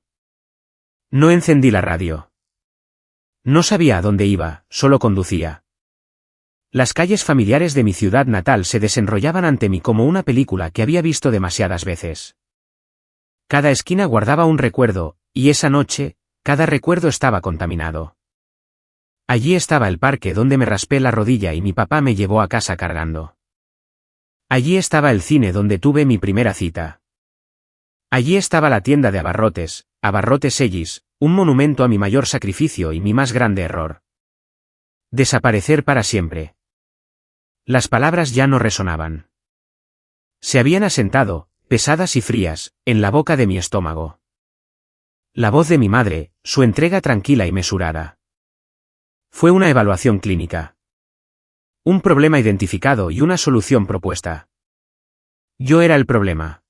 No encendí la radio. No sabía a dónde iba, solo conducía. Las calles familiares de mi ciudad natal se desenrollaban ante mí como una película que había visto demasiadas veces. Cada esquina guardaba un recuerdo, y esa noche, cada recuerdo estaba contaminado. Allí estaba el parque donde me raspé la rodilla y mi papá me llevó a casa cargando. Allí estaba el cine donde tuve mi primera cita. Allí estaba la tienda de abarrotes, Abarrotes Ellis, un monumento a mi mayor sacrificio y mi más grande error. Desaparecer para siempre. Las palabras ya no resonaban. Se habían asentado, pesadas y frías, en la boca de mi estómago. La voz de mi madre, su entrega tranquila y mesurada. Fue una evaluación clínica. Un problema identificado y una solución propuesta. Yo era el problema.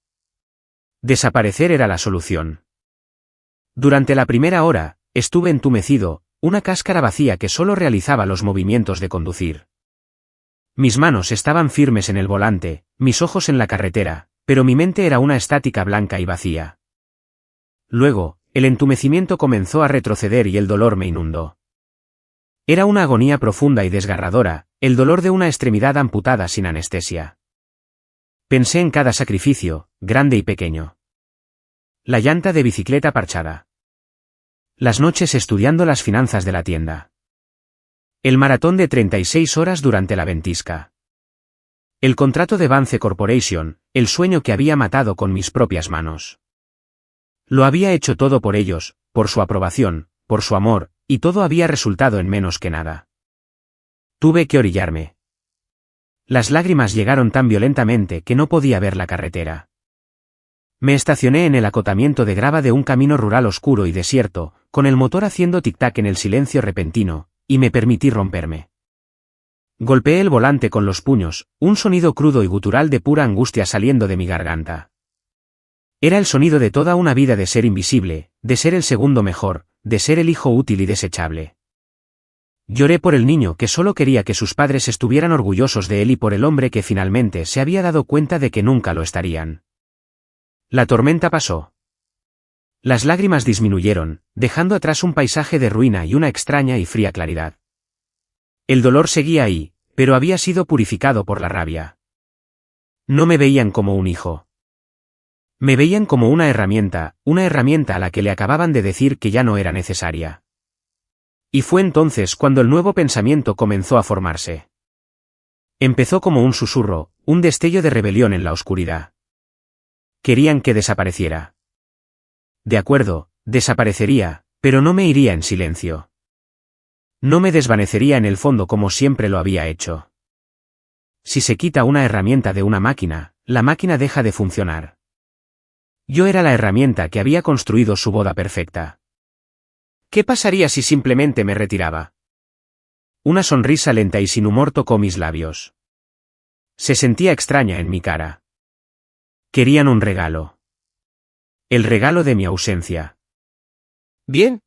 Desaparecer era la solución. Durante la primera hora, estuve entumecido, una cáscara vacía que solo realizaba los movimientos de conducir. Mis manos estaban firmes en el volante, mis ojos en la carretera, pero mi mente era una estática blanca y vacía. Luego, el entumecimiento comenzó a retroceder y el dolor me inundó. Era una agonía profunda y desgarradora, el dolor de una extremidad amputada sin anestesia. Pensé en cada sacrificio, grande y pequeño. La llanta de bicicleta parchada. Las noches estudiando las finanzas de la tienda. El maratón de 36 horas durante la ventisca. El contrato de Vance Corporation, el sueño que había matado con mis propias manos. Lo había hecho todo por ellos, por su aprobación, por su amor, y todo había resultado en menos que nada. Tuve que orillarme. Las lágrimas llegaron tan violentamente que no podía ver la carretera. Me estacioné en el acotamiento de grava de un camino rural oscuro y desierto, con el motor haciendo tic-tac en el silencio repentino, y me permití romperme. Golpeé el volante con los puños, un sonido crudo y gutural de pura angustia saliendo de mi garganta. Era el sonido de toda una vida de ser invisible, de ser el segundo mejor, de ser el hijo útil y desechable. Lloré por el niño que solo quería que sus padres estuvieran orgullosos de él y por el hombre que finalmente se había dado cuenta de que nunca lo estarían. La tormenta pasó. Las lágrimas disminuyeron, dejando atrás un paisaje de ruina y una extraña y fría claridad. El dolor seguía ahí, pero había sido purificado por la rabia. No me veían como un hijo. Me veían como una herramienta a la que le acababan de decir que ya no era necesaria. Y fue entonces cuando el nuevo pensamiento comenzó a formarse. Empezó como un susurro, un destello de rebelión en la oscuridad. Querían que desapareciera. De acuerdo, desaparecería, pero no me iría en silencio. No me desvanecería en el fondo como siempre lo había hecho. Si se quita una herramienta de una máquina, la máquina deja de funcionar. Yo era la herramienta que había construido su boda perfecta. ¿Qué pasaría si simplemente me retiraba? Una sonrisa lenta y sin humor tocó mis labios. Se sentía extraña en mi cara. Querían un regalo. El regalo de mi ausencia. Bien.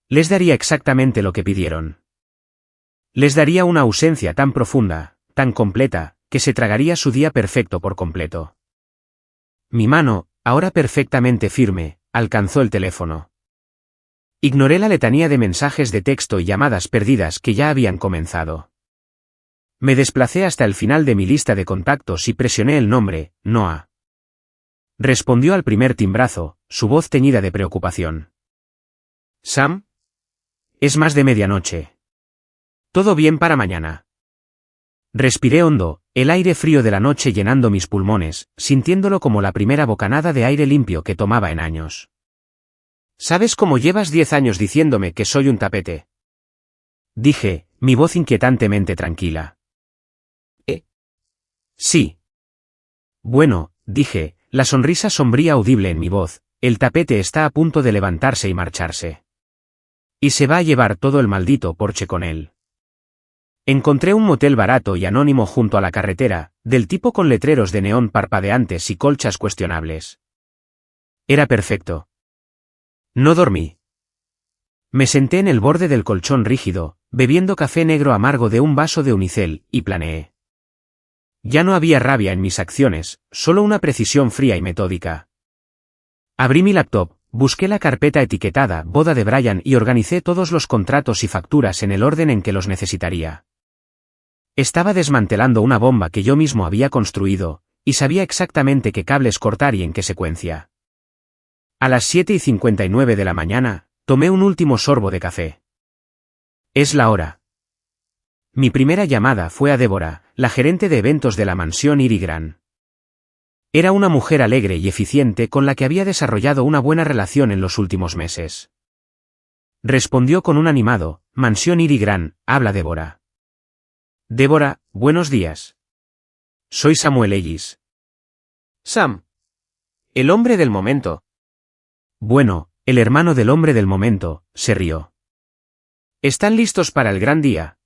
Les daría exactamente lo que pidieron. Les daría una ausencia tan profunda, tan completa, que se tragaría su día perfecto por completo. Mi mano, ahora perfectamente firme, alcanzó el teléfono. Ignoré la letanía de mensajes de texto y llamadas perdidas que ya habían comenzado. Me desplacé hasta el final de mi lista de contactos y presioné el nombre, Noah. Respondió al primer timbrazo, su voz teñida de preocupación. ¿Sam? Es más de medianoche. ¿Todo bien para mañana? Respiré hondo, el aire frío de la noche llenando mis pulmones, sintiéndolo como la primera bocanada de aire limpio que tomaba en años. ¿Sabes cómo llevas 10 años diciéndome que soy un tapete? Dije, mi voz inquietantemente tranquila. Sí. Bueno, dije, la sonrisa sombría audible en mi voz, el tapete está a punto de levantarse y marcharse. Y se va a llevar todo el maldito Porsche con él. Encontré un motel barato y anónimo junto a la carretera, del tipo con letreros de neón parpadeantes y colchas cuestionables. Era perfecto. No dormí. Me senté en el borde del colchón rígido, bebiendo café negro amargo de un vaso de unicel, y planeé. Ya no había rabia en mis acciones, solo una precisión fría y metódica. Abrí mi laptop, busqué la carpeta etiquetada Boda de Brian y organicé todos los contratos y facturas en el orden en que los necesitaría. Estaba desmantelando una bomba que yo mismo había construido, y sabía exactamente qué cables cortar y en qué secuencia. A las 7:59 de la mañana, tomé un último sorbo de café. Es la hora. Mi primera llamada fue a Débora, la gerente de eventos de la mansión Irigrán. Era una mujer alegre y eficiente con la que había desarrollado una buena relación en los últimos meses. Respondió con un animado, Mansión Irigrán, habla Débora. Débora, buenos días. Soy Samuel Ellis. Sam. El hombre del momento. Bueno, el hermano del hombre del momento, se rió. ¿Están listos para el gran día?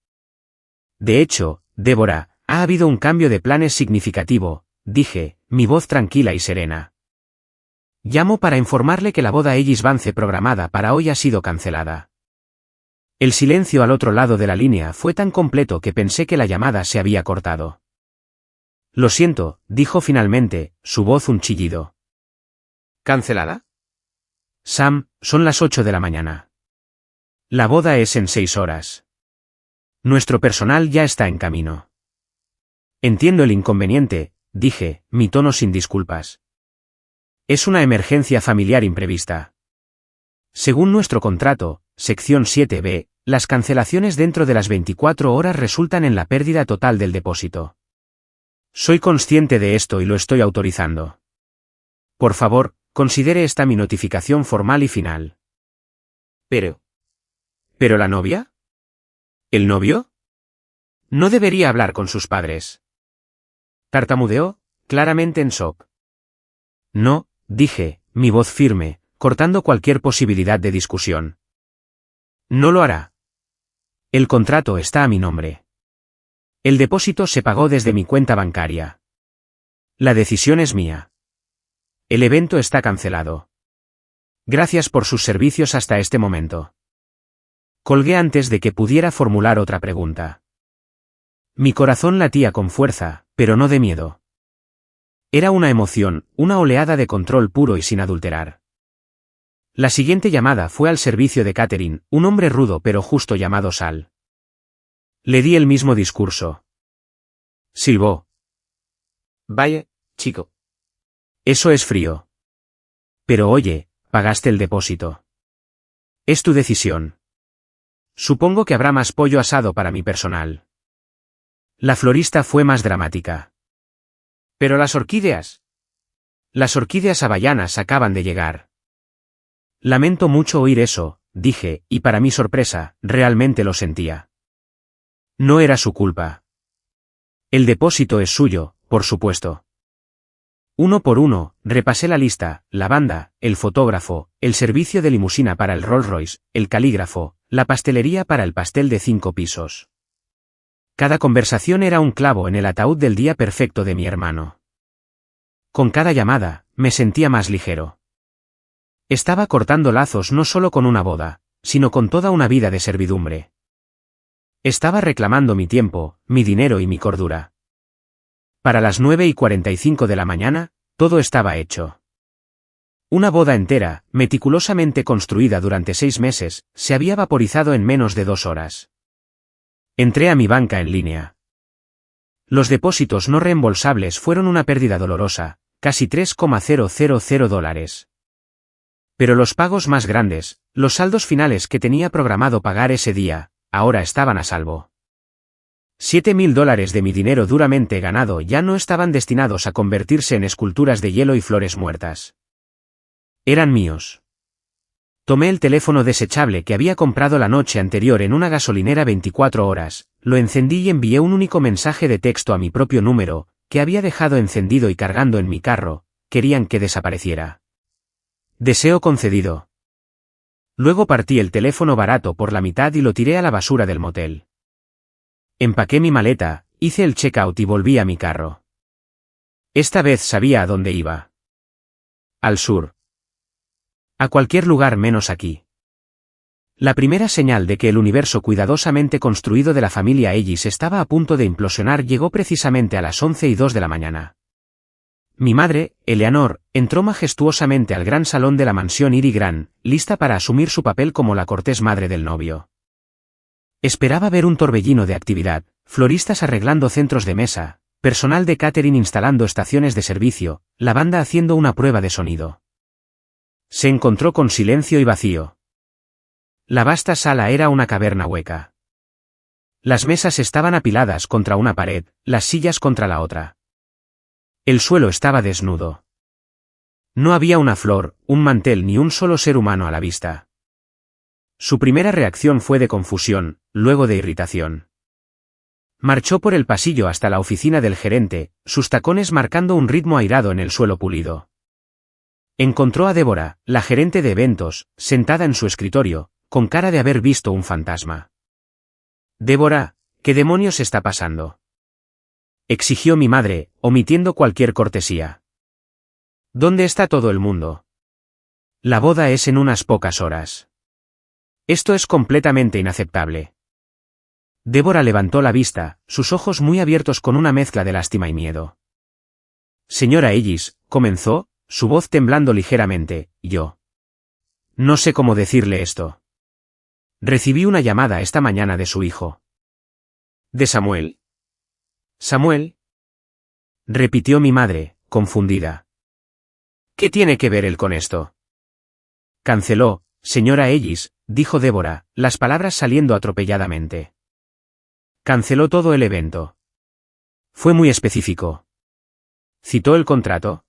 De hecho, Débora, ha habido un cambio de planes significativo, dije, mi voz tranquila y serena. Llamo para informarle que la boda Ellis Vance programada para hoy ha sido cancelada. El silencio al otro lado de la línea fue tan completo que pensé que la llamada se había cortado. Lo siento, dijo finalmente, su voz un chillido. ¿Cancelada? Sam, son las 8 de la mañana. La boda es en 6 horas. Nuestro personal ya está en camino. Entiendo el inconveniente, dije, mi tono sin disculpas. Es una emergencia familiar imprevista. Según nuestro contrato, sección 7b, las cancelaciones dentro de las 24 horas resultan en la pérdida total del depósito. Soy consciente de esto y lo estoy autorizando. Por favor, considere esta mi notificación formal y final. ¿Pero la novia? ¿El novio? No debería hablar con sus padres. Tartamudeó, claramente en shock. No, dije, mi voz firme, cortando cualquier posibilidad de discusión. No lo hará. El contrato está a mi nombre. El depósito se pagó desde mi cuenta bancaria. La decisión es mía. El evento está cancelado. Gracias por sus servicios hasta este momento. Colgué antes de que pudiera formular otra pregunta. Mi corazón latía con fuerza, pero no de miedo. Era una emoción, una oleada de control puro y sin adulterar. La siguiente llamada fue al servicio de catering, un hombre rudo pero justo llamado Sal. Le di el mismo discurso. Silbó. Vaya, chico. Eso es frío. Pero oye, pagaste el depósito. Es tu decisión. Supongo que habrá más pollo asado para mi personal. La florista fue más dramática. Pero las orquídeas. Las orquídeas hawaianas acaban de llegar. Lamento mucho oír eso, dije, y para mi sorpresa, realmente lo sentía. No era su culpa. El depósito es suyo, por supuesto. Uno por uno, repasé la lista, la banda, el fotógrafo, el servicio de limusina para el Rolls Royce, el calígrafo, la pastelería para el pastel de 5 pisos. Cada conversación era un clavo en el ataúd del día perfecto de mi hermano. Con cada llamada, me sentía más ligero. Estaba cortando lazos no solo con una boda, sino con toda una vida de servidumbre. Estaba reclamando mi tiempo, mi dinero y mi cordura. Para las 9:45 de la mañana, todo estaba hecho. Una boda entera, meticulosamente construida durante 6 meses, se había vaporizado en menos de 2 horas. Entré a mi banca en línea. Los depósitos no reembolsables fueron una pérdida dolorosa, casi $3,000. Pero los pagos más grandes, los saldos finales que tenía programado pagar ese día, ahora estaban a salvo. $7,000 de mi dinero duramente ganado ya no estaban destinados a convertirse en esculturas de hielo y flores muertas. Eran míos. Tomé el teléfono desechable que había comprado la noche anterior en una gasolinera 24 horas, lo encendí y envié un único mensaje de texto a mi propio número, que había dejado encendido y cargando en mi carro. Querían que desapareciera. Deseo concedido. Luego partí el teléfono barato por la mitad y lo tiré a la basura del motel. Empaqué mi maleta, hice el checkout y volví a mi carro. Esta vez sabía a dónde iba. Al sur. A cualquier lugar menos aquí. La primera señal de que el universo cuidadosamente construido de la familia Ellis estaba a punto de implosionar llegó precisamente a las 11:02 de la mañana. Mi madre, Eleanor, entró majestuosamente al gran salón de la mansión Iri Gran, lista para asumir su papel como la cortés madre del novio. Esperaba ver un torbellino de actividad, floristas arreglando centros de mesa, personal de catering instalando estaciones de servicio, la banda haciendo una prueba de sonido. Se encontró con silencio y vacío. La vasta sala era una caverna hueca. Las mesas estaban apiladas contra una pared, las sillas contra la otra. El suelo estaba desnudo. No había una flor, un mantel ni un solo ser humano a la vista. Su primera reacción fue de confusión, luego de irritación. Marchó por el pasillo hasta la oficina del gerente, sus tacones marcando un ritmo airado en el suelo pulido. Encontró a Débora, la gerente de eventos, sentada en su escritorio, con cara de haber visto un fantasma. «Débora, ¿qué demonios está pasando?», exigió mi madre, omitiendo cualquier cortesía. «¿Dónde está todo el mundo? La boda es en unas pocas horas. Esto es completamente inaceptable». Débora levantó la vista, sus ojos muy abiertos con una mezcla de lástima y miedo. «Señora Ellis», comenzó, su voz temblando ligeramente, «yo no sé cómo decirle esto. Recibí una llamada esta mañana de su hijo». «¿De Samuel?» «¿Samuel?», repitió mi madre, confundida. «¿Qué tiene que ver él con esto?». «Canceló, señora Ellis», dijo Débora, las palabras saliendo atropelladamente. «Canceló todo el evento». Fue muy específico. «¿Citó el contrato?».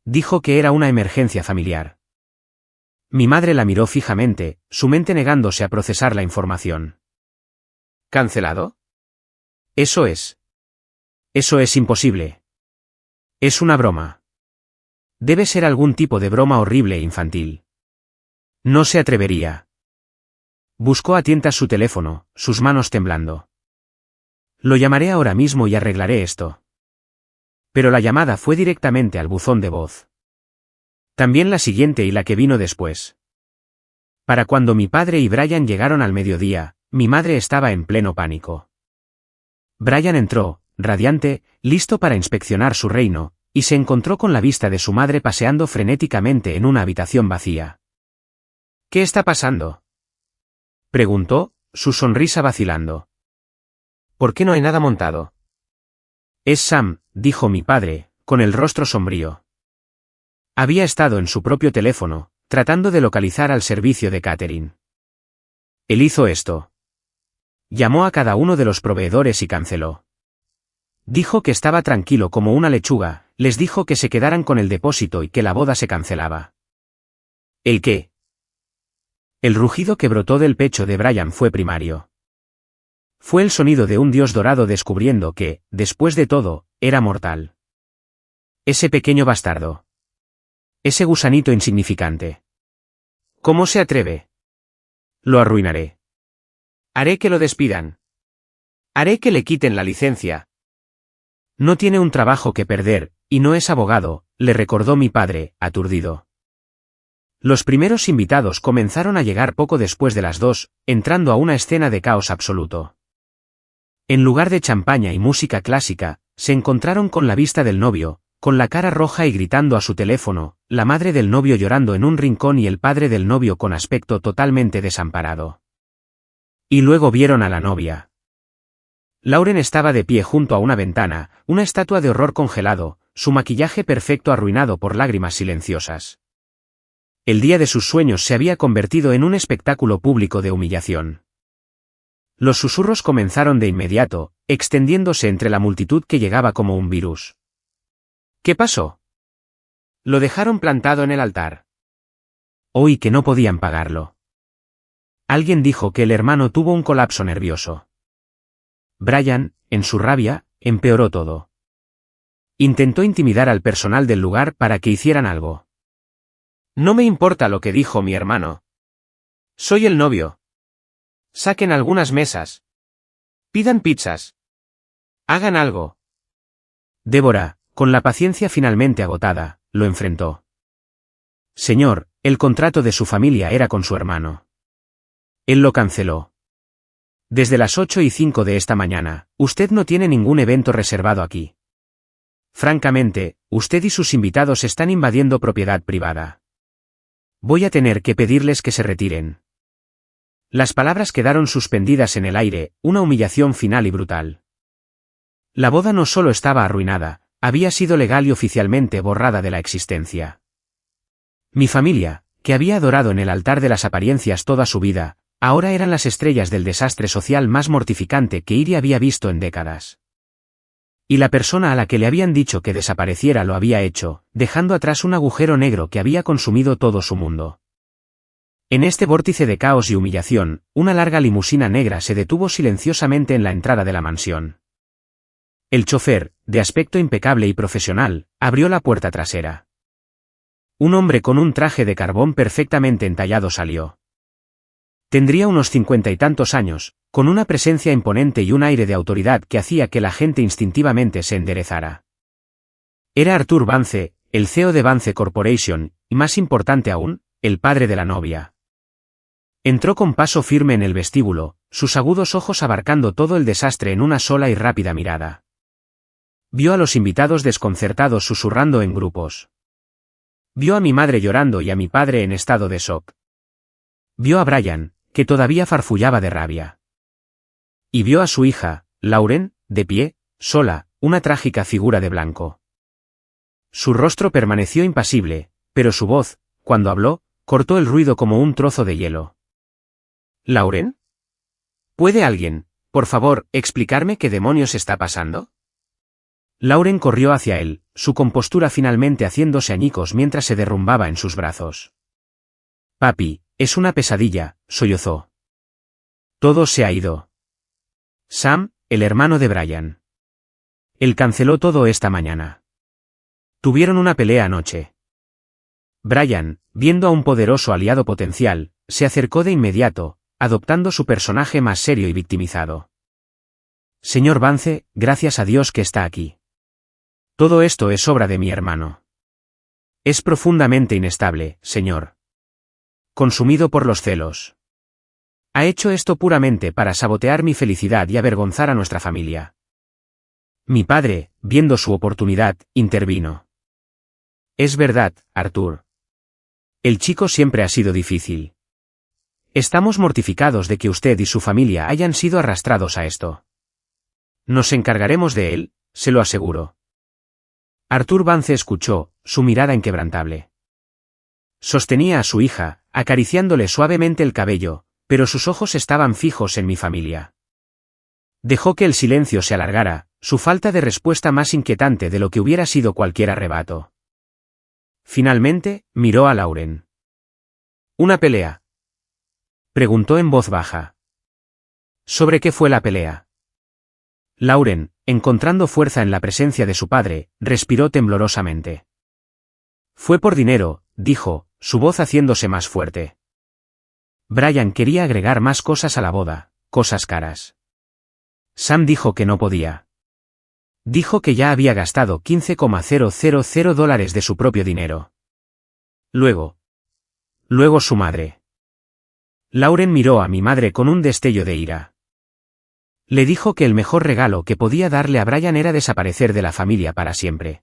Dijo que era una emergencia familiar. Mi madre la miró fijamente, su mente negándose a procesar la información. ¿Cancelado? Eso es imposible. Es una broma. Debe ser algún tipo de broma horrible e infantil. No se atrevería. Buscó a tientas su teléfono, sus manos temblando. Lo llamaré ahora mismo y arreglaré esto. Pero la llamada fue directamente al buzón de voz. También la siguiente y la que vino después. Para cuando mi padre y Brian llegaron al mediodía, mi madre estaba en pleno pánico. Brian entró, radiante, listo para inspeccionar su reino, y se encontró con la vista de su madre paseando frenéticamente en una habitación vacía. «¿Qué está pasando?», preguntó, su sonrisa vacilando. «¿Por qué no hay nada montado?». «Es Sam», dijo mi padre, con el rostro sombrío. Había estado en su propio teléfono, tratando de localizar al servicio de catering. Él hizo esto. Llamó a cada uno de los proveedores y canceló. Dijo que estaba tranquilo como una lechuga, les dijo que se quedaran con el depósito y que la boda se cancelaba. ¿El qué? El rugido que brotó del pecho de Brian fue primario. Fue el sonido de un dios dorado descubriendo que, después de todo, era mortal. Ese pequeño bastardo. Ese gusanito insignificante. ¿Cómo se atreve? Lo arruinaré. Haré que lo despidan. Haré que le quiten la licencia. No tiene un trabajo que perder, Y no es abogado, le recordó mi padre, aturdido. Los primeros invitados comenzaron a llegar poco después de las 2, entrando a una escena de caos absoluto. En lugar de champaña y música clásica, se encontraron con la vista del novio, con la cara roja y gritando a su teléfono, la madre del novio llorando en un rincón y el padre del novio con aspecto totalmente desamparado. Y luego vieron a la novia. Lauren estaba de pie junto a una ventana, una estatua de horror congelado, su maquillaje perfecto arruinado por lágrimas silenciosas. El día de sus sueños se había convertido en un espectáculo público de humillación. Los susurros comenzaron de inmediato, extendiéndose entre la multitud que llegaba como un virus. ¿Qué pasó? Lo dejaron plantado en el altar. Oí que no podían pagarlo. Alguien dijo que el hermano tuvo un colapso nervioso. Brian, en su rabia, empeoró todo. Intentó intimidar al personal del lugar para que hicieran algo. No me importa lo que dijo mi hermano. Soy el novio. Saquen algunas mesas. Pidan pizzas. Hagan algo. Débora, con la paciencia finalmente agotada, lo enfrentó. Señor, el contrato de su familia era con su hermano. Él lo canceló. Desde las 8:05 de esta mañana, usted no tiene ningún evento reservado aquí. Francamente, usted y sus invitados están invadiendo propiedad privada. Voy a tener que pedirles que se retiren. Las palabras quedaron suspendidas en el aire, una humillación final y brutal. La boda no solo estaba arruinada, había sido legal y oficialmente borrada de la existencia. Mi familia, que había adorado en el altar de las apariencias toda su vida, ahora eran las estrellas del desastre social más mortificante que Irie había visto en décadas. Y la persona a la que le habían dicho que desapareciera lo había hecho, dejando atrás un agujero negro que había consumido todo su mundo. En este vórtice de caos y humillación, una larga limusina negra se detuvo silenciosamente en la entrada de la mansión. El chofer, de aspecto impecable y profesional, abrió la puerta trasera. Un hombre con un traje de carbón perfectamente entallado salió. Tendría unos 50 y tantos años, con una presencia imponente y un aire de autoridad que hacía que la gente instintivamente se enderezara. Era Arthur Vance, el CEO de Vance Corporation, y más importante aún, el padre de la novia. Entró con paso firme en el vestíbulo, sus agudos ojos abarcando todo el desastre en una sola y rápida mirada. Vio a los invitados desconcertados susurrando en grupos. Vio a mi madre llorando y a mi padre en estado de shock. Vio a Brian, que todavía farfullaba de rabia. Y vio a su hija, Lauren, de pie, sola, una trágica figura de blanco. Su rostro permaneció impasible, pero su voz, cuando habló, cortó el ruido como un trozo de hielo. ¿Lauren? ¿Puede alguien, por favor, explicarme qué demonios está pasando? Lauren corrió hacia él, su compostura finalmente haciéndose añicos mientras se derrumbaba en sus brazos. Papi, es una pesadilla, sollozó. Todo se ha ido. Sam, el hermano de Brian. Él canceló todo esta mañana. Tuvieron una pelea anoche. Brian, viendo a un poderoso aliado potencial, se acercó de inmediato, adoptando su personaje más serio y victimizado. Señor Vance, gracias a Dios que está aquí. Todo esto es obra de mi hermano. Es profundamente inestable, señor. Consumido por los celos. Ha hecho esto puramente para sabotear mi felicidad y avergonzar a nuestra familia. Mi padre, viendo su oportunidad, intervino. Es verdad, Arthur. El chico siempre ha sido difícil. Estamos mortificados de que usted y su familia hayan sido arrastrados a esto. Nos encargaremos de él, se lo aseguro. Arthur Vance escuchó, su mirada inquebrantable. Sostenía a su hija, acariciándole suavemente el cabello, pero sus ojos estaban fijos en mi familia. Dejó que el silencio se alargara, su falta de respuesta más inquietante de lo que hubiera sido cualquier arrebato. Finalmente, miró a Lauren. ¿Una pelea?, preguntó en voz baja. ¿Sobre qué fue la pelea? Lauren, encontrando fuerza en la presencia de su padre, respiró temblorosamente. Fue por dinero, dijo, su voz haciéndose más fuerte. Brian quería agregar más cosas a la boda, cosas caras. Sam dijo que no podía. Dijo que ya había gastado $15,000 de su propio dinero. Luego su madre. Lauren miró a mi madre con un destello de ira. Le dijo que el mejor regalo que podía darle a Brian era desaparecer de la familia para siempre.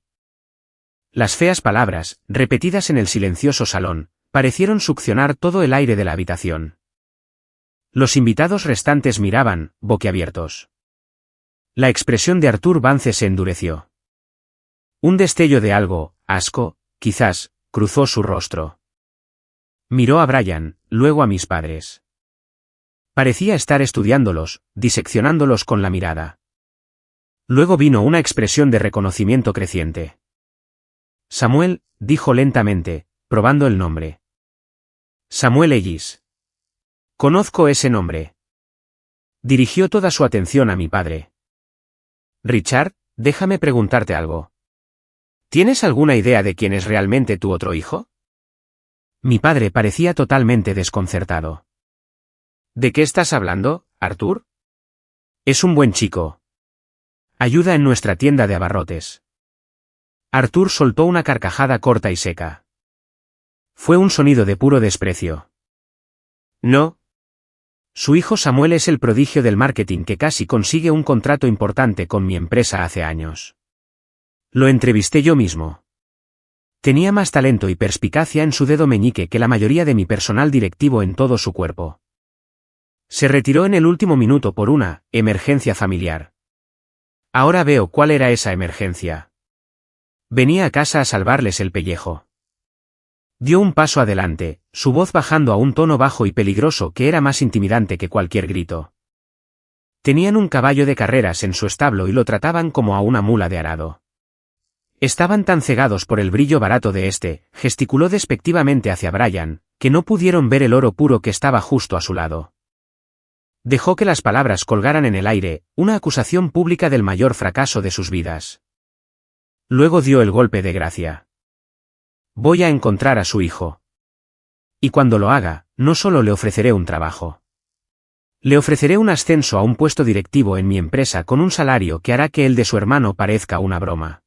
Las feas palabras, repetidas en el silencioso salón, parecieron succionar todo el aire de la habitación. Los invitados restantes miraban, boquiabiertos. La expresión de Arthur Vance se endureció. Un destello de algo, asco, quizás, cruzó su rostro. Miró a Brian, luego a mis padres. Parecía estar estudiándolos, diseccionándolos con la mirada. Luego vino una expresión de reconocimiento creciente. Samuel, dijo lentamente, probando el nombre. Samuel Ellis. Conozco ese nombre. Dirigió toda su atención a mi padre. Richard, déjame preguntarte algo. ¿Tienes alguna idea de quién es realmente tu otro hijo? Mi padre parecía totalmente desconcertado. ¿De qué estás hablando, Arthur? Es un buen chico. Ayuda en nuestra tienda de abarrotes. Arthur soltó una carcajada corta y seca. Fue un sonido de puro desprecio. No. Su hijo Samuel es el prodigio del marketing que casi consigue un contrato importante con mi empresa hace años. Lo entrevisté yo mismo. Tenía más talento y perspicacia en su dedo meñique que la mayoría de mi personal directivo en todo su cuerpo. Se retiró en el último minuto por una emergencia familiar. Ahora veo cuál era esa emergencia. Venía a casa a salvarles el pellejo. Dio un paso adelante, su voz bajando a un tono bajo y peligroso que era más intimidante que cualquier grito. Tenían un caballo de carreras en su establo y lo trataban como a una mula de arado. Estaban tan cegados por el brillo barato de este, gesticuló despectivamente hacia Brian, que no pudieron ver el oro puro que estaba justo a su lado. Dejó que las palabras colgaran en el aire, una acusación pública del mayor fracaso de sus vidas. Luego dio el golpe de gracia. Voy a encontrar a su hijo. Y cuando lo haga, no solo le ofreceré un trabajo. Le ofreceré un ascenso a un puesto directivo en mi empresa con un salario que hará que el de su hermano parezca una broma.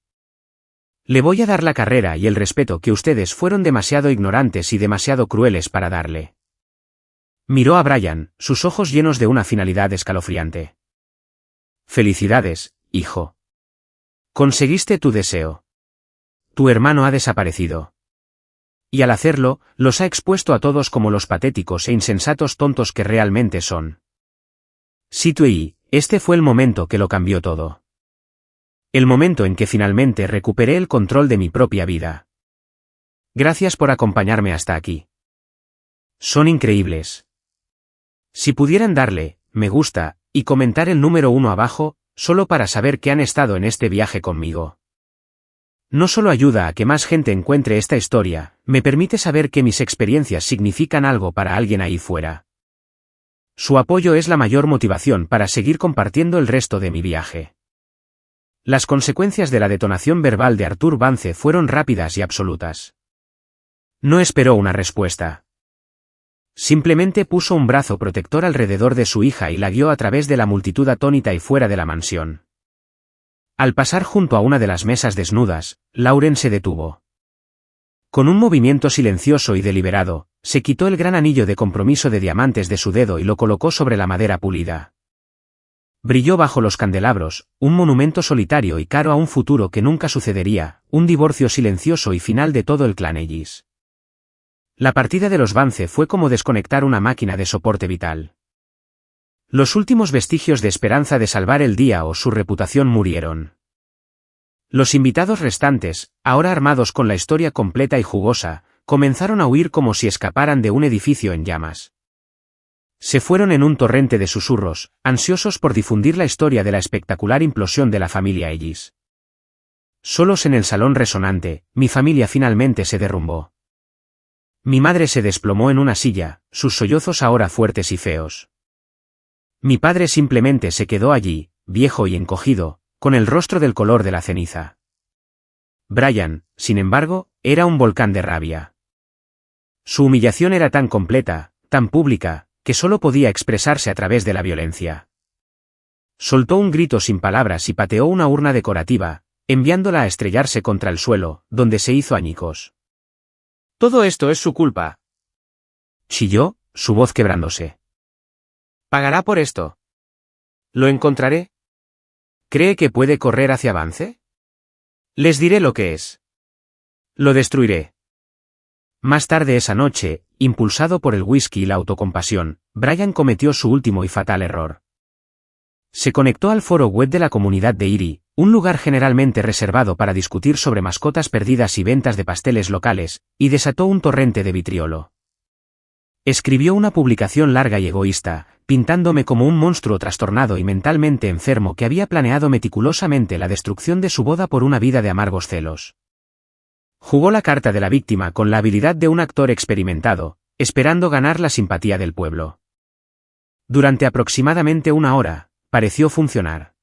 Le voy a dar la carrera y el respeto que ustedes fueron demasiado ignorantes y demasiado crueles para darle. Miró a Brian, sus ojos llenos de una finalidad escalofriante. Felicidades, hijo. Conseguiste tu deseo. Tu hermano ha desaparecido. Y al hacerlo, los ha expuesto a todos como los patéticos e insensatos tontos que realmente son. Situé, este fue el momento que lo cambió todo. El momento en que finalmente recuperé el control de mi propia vida. Gracias por acompañarme hasta aquí. Son increíbles. Si pudieran darle, me gusta, y comentar el número 1 abajo, solo para saber que han estado en este viaje conmigo. No solo ayuda a que más gente encuentre esta historia, me permite saber que mis experiencias significan algo para alguien ahí fuera. Su apoyo es la mayor motivación para seguir compartiendo el resto de mi viaje. Las consecuencias de la detonación verbal de Arthur Vance fueron rápidas y absolutas. No esperó una respuesta. Simplemente puso un brazo protector alrededor de su hija y la guió a través de la multitud atónita y fuera de la mansión. Al pasar junto a una de las mesas desnudas, Lauren se detuvo. Con un movimiento silencioso y deliberado, se quitó el gran anillo de compromiso de diamantes de su dedo y lo colocó sobre la madera pulida. Brilló bajo los candelabros, un monumento solitario y caro a un futuro que nunca sucedería, un divorcio silencioso y final de todo el clan Ellis. La partida de los Vance fue como desconectar una máquina de soporte vital. Los últimos vestigios de esperanza de salvar el día o su reputación murieron. Los invitados restantes, ahora armados con la historia completa y jugosa, comenzaron a huir como si escaparan de un edificio en llamas. Se fueron en un torrente de susurros, ansiosos por difundir la historia de la espectacular implosión de la familia Ellis. Solos en el salón resonante, mi familia finalmente se derrumbó. Mi madre se desplomó en una silla, sus sollozos ahora fuertes y feos. Mi padre simplemente se quedó allí, viejo y encogido, con el rostro del color de la ceniza. Brian, sin embargo, era un volcán de rabia. Su humillación era tan completa, tan pública, que solo podía expresarse a través de la violencia. Soltó un grito sin palabras y pateó una urna decorativa, enviándola a estrellarse contra el suelo, donde se hizo añicos. Todo esto es su culpa. Chilló, su voz quebrándose. Pagará por esto. ¿Lo encontraré? ¿Cree que puede correr hacia avance? Les diré lo que es. Lo destruiré. Más tarde esa noche, impulsado por el whisky y la autocompasión, Brian cometió su último y fatal error. Se conectó al foro web de la comunidad de Erie, un lugar generalmente reservado para discutir sobre mascotas perdidas y ventas de pasteles locales, y desató un torrente de vitriolo. Escribió una publicación larga y egoísta, pintándome como un monstruo trastornado y mentalmente enfermo que había planeado meticulosamente la destrucción de su boda por una vida de amargos celos. Jugó la carta de la víctima con la habilidad de un actor experimentado, esperando ganar la simpatía del pueblo. Durante aproximadamente una hora, pareció funcionar.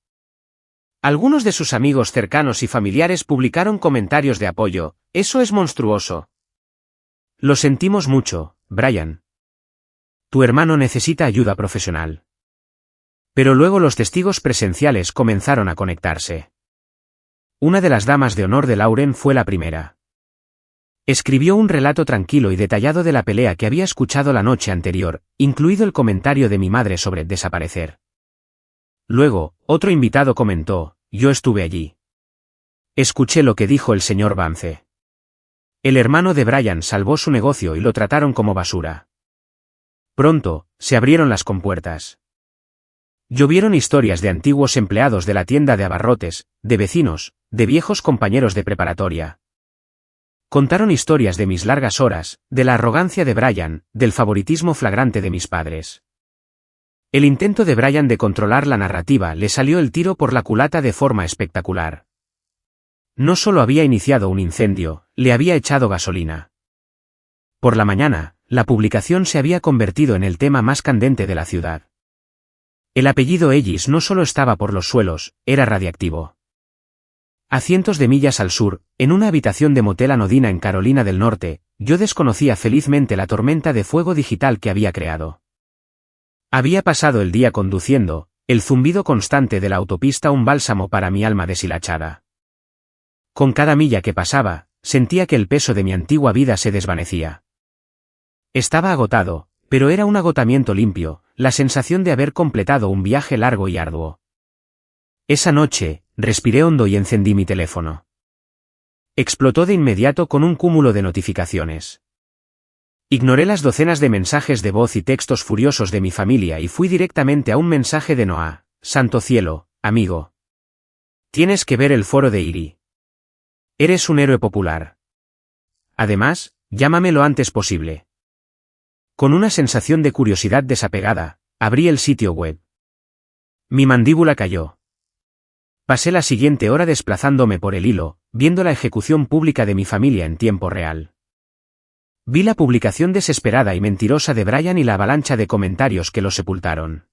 Algunos de sus amigos cercanos y familiares publicaron comentarios de apoyo. Eso es monstruoso. Lo sentimos mucho, Brian. Tu hermano necesita ayuda profesional. Pero luego los testigos presenciales comenzaron a conectarse. Una de las damas de honor de Lauren fue la primera. Escribió un relato tranquilo y detallado de la pelea que había escuchado la noche anterior, incluido el comentario de mi madre sobre desaparecer. Luego, otro invitado comentó: yo estuve allí. Escuché lo que dijo el señor Vance. El hermano de Brian salvó su negocio y lo trataron como basura. Pronto, se abrieron las compuertas. Llovieron historias de antiguos empleados de la tienda de abarrotes, de vecinos, de viejos compañeros de preparatoria. Contaron historias de mis largas horas, de la arrogancia de Brian, del favoritismo flagrante de mis padres. El intento de Brian de controlar la narrativa le salió el tiro por la culata de forma espectacular. No solo había iniciado un incendio, le había echado gasolina. Por la mañana, la publicación se había convertido en el tema más candente de la ciudad. El apellido Ellis no solo estaba por los suelos, era radiactivo. A cientos de millas al sur, en una habitación de motel anodina en Carolina del Norte, yo desconocía felizmente la tormenta de fuego digital que había creado. Había pasado el día conduciendo, el zumbido constante de la autopista un bálsamo para mi alma deshilachada. Con cada milla que pasaba, sentía que el peso de mi antigua vida se desvanecía. Estaba agotado, pero era un agotamiento limpio, la sensación de haber completado un viaje largo y arduo. Esa noche, respiré hondo y encendí mi teléfono. Explotó de inmediato con un cúmulo de notificaciones. Ignoré las docenas de mensajes de voz y textos furiosos de mi familia y fui directamente a un mensaje de Noah: santo cielo, amigo. Tienes que ver el foro de Erie. Eres un héroe popular. Además, llámame lo antes posible. Con una sensación de curiosidad desapegada, abrí el sitio web. Mi mandíbula cayó. Pasé la siguiente hora desplazándome por el hilo, viendo la ejecución pública de mi familia en tiempo real. Vi la publicación desesperada y mentirosa de Brian y la avalancha de comentarios que lo sepultaron.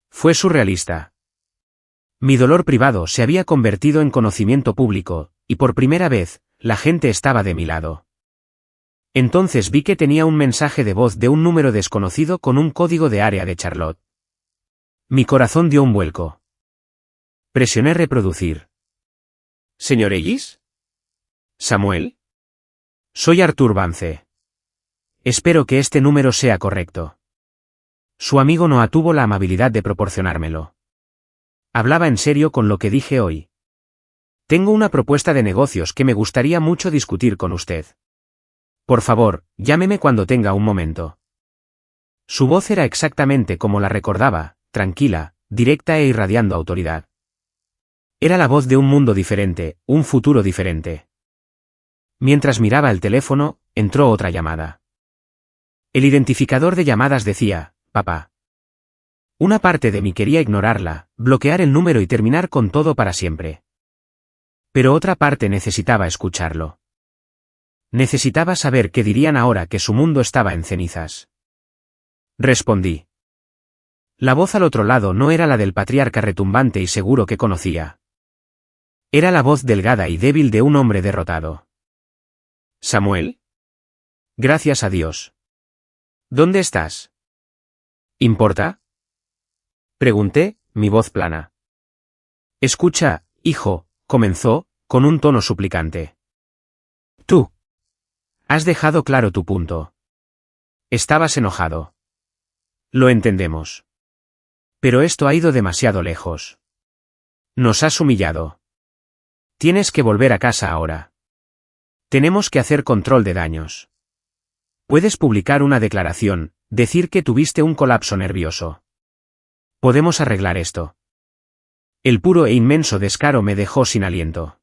Fue surrealista. Mi dolor privado se había convertido en conocimiento público, y por primera vez, la gente estaba de mi lado. Entonces vi que tenía un mensaje de voz de un número desconocido con un código de área de Charlotte. Mi corazón dio un vuelco. Presioné reproducir. ¿Señor Ellis? ¿Samuel? Soy Arthur Vance. Espero que este número sea correcto. Su amigo Noah tuvo la amabilidad de proporcionármelo. Hablaba en serio con lo que dije hoy. Tengo una propuesta de negocios que me gustaría mucho discutir con usted. Por favor, llámeme cuando tenga un momento. Su voz era exactamente como la recordaba, tranquila, directa e irradiando autoridad. Era la voz de un mundo diferente, un futuro diferente. Mientras miraba el teléfono, entró otra llamada. El identificador de llamadas decía: papá. Una parte de mí quería ignorarla, bloquear el número y terminar con todo para siempre. Pero otra parte necesitaba escucharlo. Necesitaba saber qué dirían ahora que su mundo estaba en cenizas. Respondí. La voz al otro lado no era la del patriarca retumbante y seguro que conocía. Era la voz delgada y débil de un hombre derrotado. ¿Samuel? Gracias a Dios. ¿Dónde estás? ¿Importa? Pregunté, mi voz plana. Escucha, hijo, comenzó, con un tono suplicante. Tú. Has dejado claro tu punto. Estabas enojado. Lo entendemos. Pero esto ha ido demasiado lejos. Nos has humillado. Tienes que volver a casa ahora. Tenemos que hacer control de daños. Puedes publicar una declaración, decir que tuviste un colapso nervioso. Podemos arreglar esto. El puro e inmenso descaro me dejó sin aliento.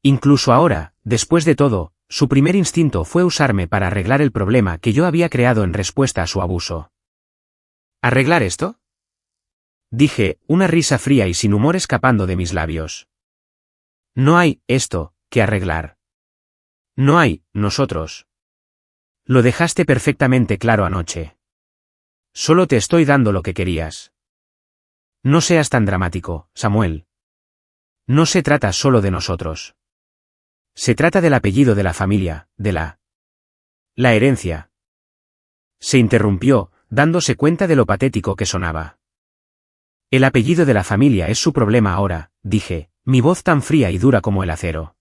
Incluso ahora, después de todo, su primer instinto fue usarme para arreglar el problema que yo había creado en respuesta a su abuso. ¿Arreglar esto? Dije, una risa fría y sin humor escapando de mis labios. No hay, esto, que arreglar. No hay, nosotros. Lo dejaste perfectamente claro anoche. Solo te estoy dando lo que querías. No seas tan dramático, Samuel. No se trata solo de nosotros. Se trata del apellido de la familia, de la herencia. Se interrumpió, dándose cuenta de lo patético que sonaba. El apellido de la familia es su problema ahora, dije, mi voz tan fría y dura como el acero.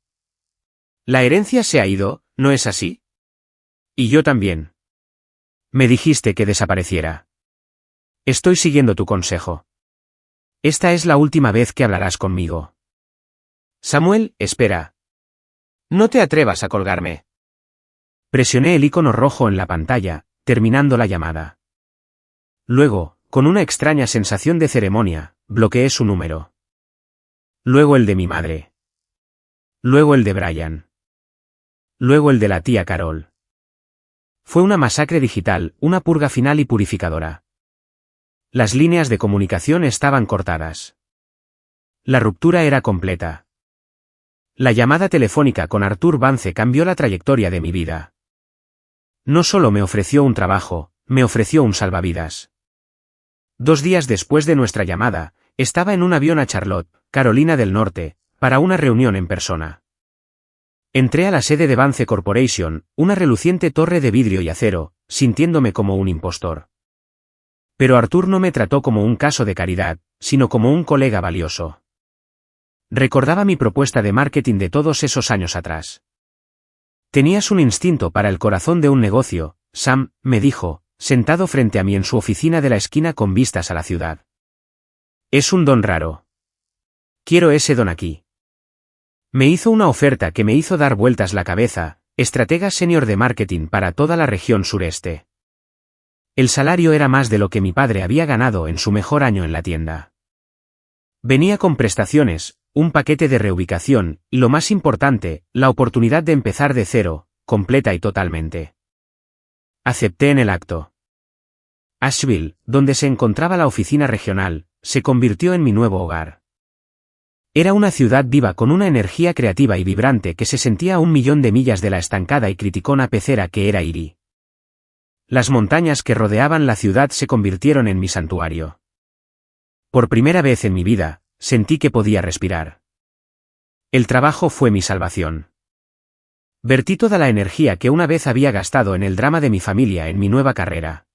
La herencia se ha ido, ¿no es así? Y yo también. Me dijiste que desapareciera. Estoy siguiendo tu consejo. Esta es la última vez que hablarás conmigo. Samuel, espera. No te atrevas a colgarme. Presioné el icono rojo en la pantalla, terminando la llamada. Luego, con una extraña sensación de ceremonia, bloqueé su número. Luego el de mi madre. Luego el de Brian. Luego el de la tía Carol. Fue una masacre digital, una purga final y purificadora. Las líneas de comunicación estaban cortadas. La ruptura era completa. La llamada telefónica con Artur Vance cambió la trayectoria de mi vida. No solo me ofreció un trabajo, me ofreció un salvavidas. 2 días después de nuestra llamada, estaba en un avión a Charlotte, Carolina del Norte, para una reunión en persona. Entré a la sede de Vance Corporation, una reluciente torre de vidrio y acero, sintiéndome como un impostor. Pero Artur no me trató como un caso de caridad, sino como un colega valioso. Recordaba mi propuesta de marketing de todos esos años atrás. Tenías un instinto para el corazón de un negocio, Sam, me dijo, sentado frente a mí en su oficina de la esquina con vistas a la ciudad. Es un don raro. Quiero ese don aquí. Me hizo una oferta que me hizo dar vueltas la cabeza, estratega senior de marketing para toda la región sureste. El salario era más de lo que mi padre había ganado en su mejor año en la tienda. Venía con prestaciones, un paquete de reubicación, y lo más importante, la oportunidad de empezar de cero, completa y totalmente. Acepté en el acto. Asheville, donde se encontraba la oficina regional, se convirtió en mi nuevo hogar. Era una ciudad viva con una energía creativa y vibrante que se sentía a 1.000.000 de millas de la estancada y criticona pecera que era Erie. Las montañas que rodeaban la ciudad se convirtieron en mi santuario. Por primera vez en mi vida, sentí que podía respirar. El trabajo fue mi salvación. Vertí toda la energía que una vez había gastado en el drama de mi familia en mi nueva carrera.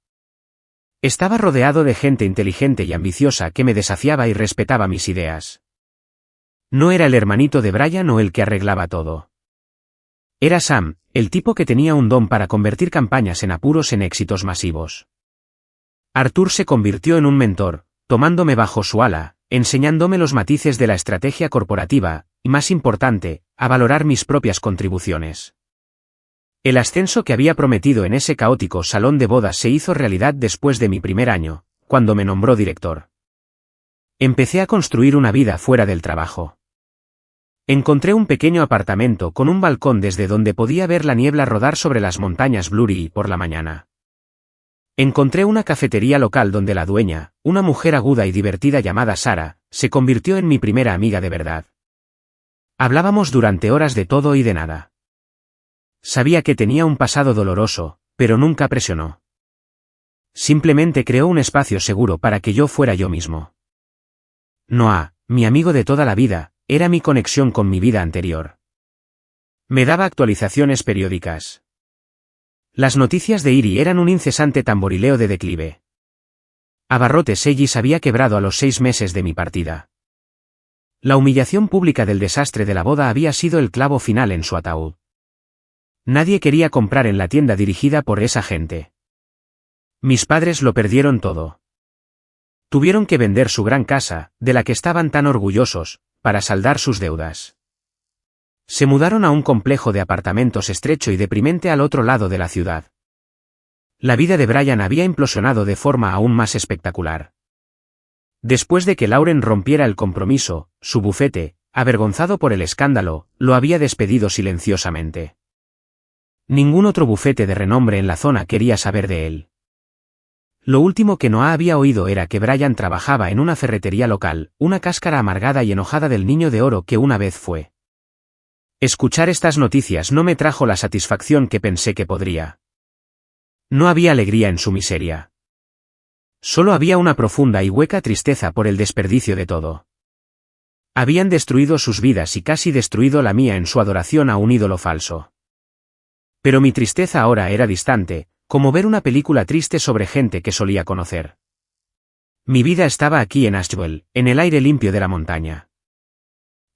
Estaba rodeado de gente inteligente y ambiciosa que me desafiaba y respetaba mis ideas. No era el hermanito de Brian o el que arreglaba todo. Era Sam, el tipo que tenía un don para convertir campañas en apuros en éxitos masivos. Artur se convirtió en un mentor, tomándome bajo su ala, enseñándome los matices de la estrategia corporativa, y más importante, a valorar mis propias contribuciones. El ascenso que había prometido en ese caótico salón de bodas se hizo realidad después de mi primer año, cuando me nombró director. Empecé a construir una vida fuera del trabajo. Encontré un pequeño apartamento con un balcón desde donde podía ver la niebla rodar sobre las montañas Blurry por la mañana. Encontré una cafetería local donde la dueña, una mujer aguda y divertida llamada Sara, se convirtió en mi primera amiga de verdad. Hablábamos durante horas de todo y de nada. Sabía que tenía un pasado doloroso, pero nunca presionó. Simplemente creó un espacio seguro para que yo fuera yo mismo. Noah, mi amigo de toda la vida, era mi conexión con mi vida anterior. Me daba actualizaciones periódicas. Las noticias de Erie eran un incesante tamborileo de declive. Abarrote Sellis había quebrado a los 6 meses de mi partida. La humillación pública del desastre de la boda había sido el clavo final en su ataúd. Nadie quería comprar en la tienda dirigida por esa gente. Mis padres lo perdieron todo. Tuvieron que vender su gran casa, de la que estaban tan orgullosos, para saldar sus deudas. Se mudaron a un complejo de apartamentos estrecho y deprimente al otro lado de la ciudad. La vida de Brian había implosionado de forma aún más espectacular. Después de que Lauren rompiera el compromiso, su bufete, avergonzado por el escándalo, lo había despedido silenciosamente. Ningún otro bufete de renombre en la zona quería saber de él. Lo último que Noah había oído era que Brian trabajaba en una ferretería local, una cáscara amargada y enojada del niño de oro que una vez fue. Escuchar estas noticias no me trajo la satisfacción que pensé que podría. No había alegría en su miseria. Solo había una profunda y hueca tristeza por el desperdicio de todo. Habían destruido sus vidas y casi destruido la mía en su adoración a un ídolo falso. Pero mi tristeza ahora era distante, como ver una película triste sobre gente que solía conocer. Mi vida estaba aquí en Ashwell, en el aire limpio de la montaña.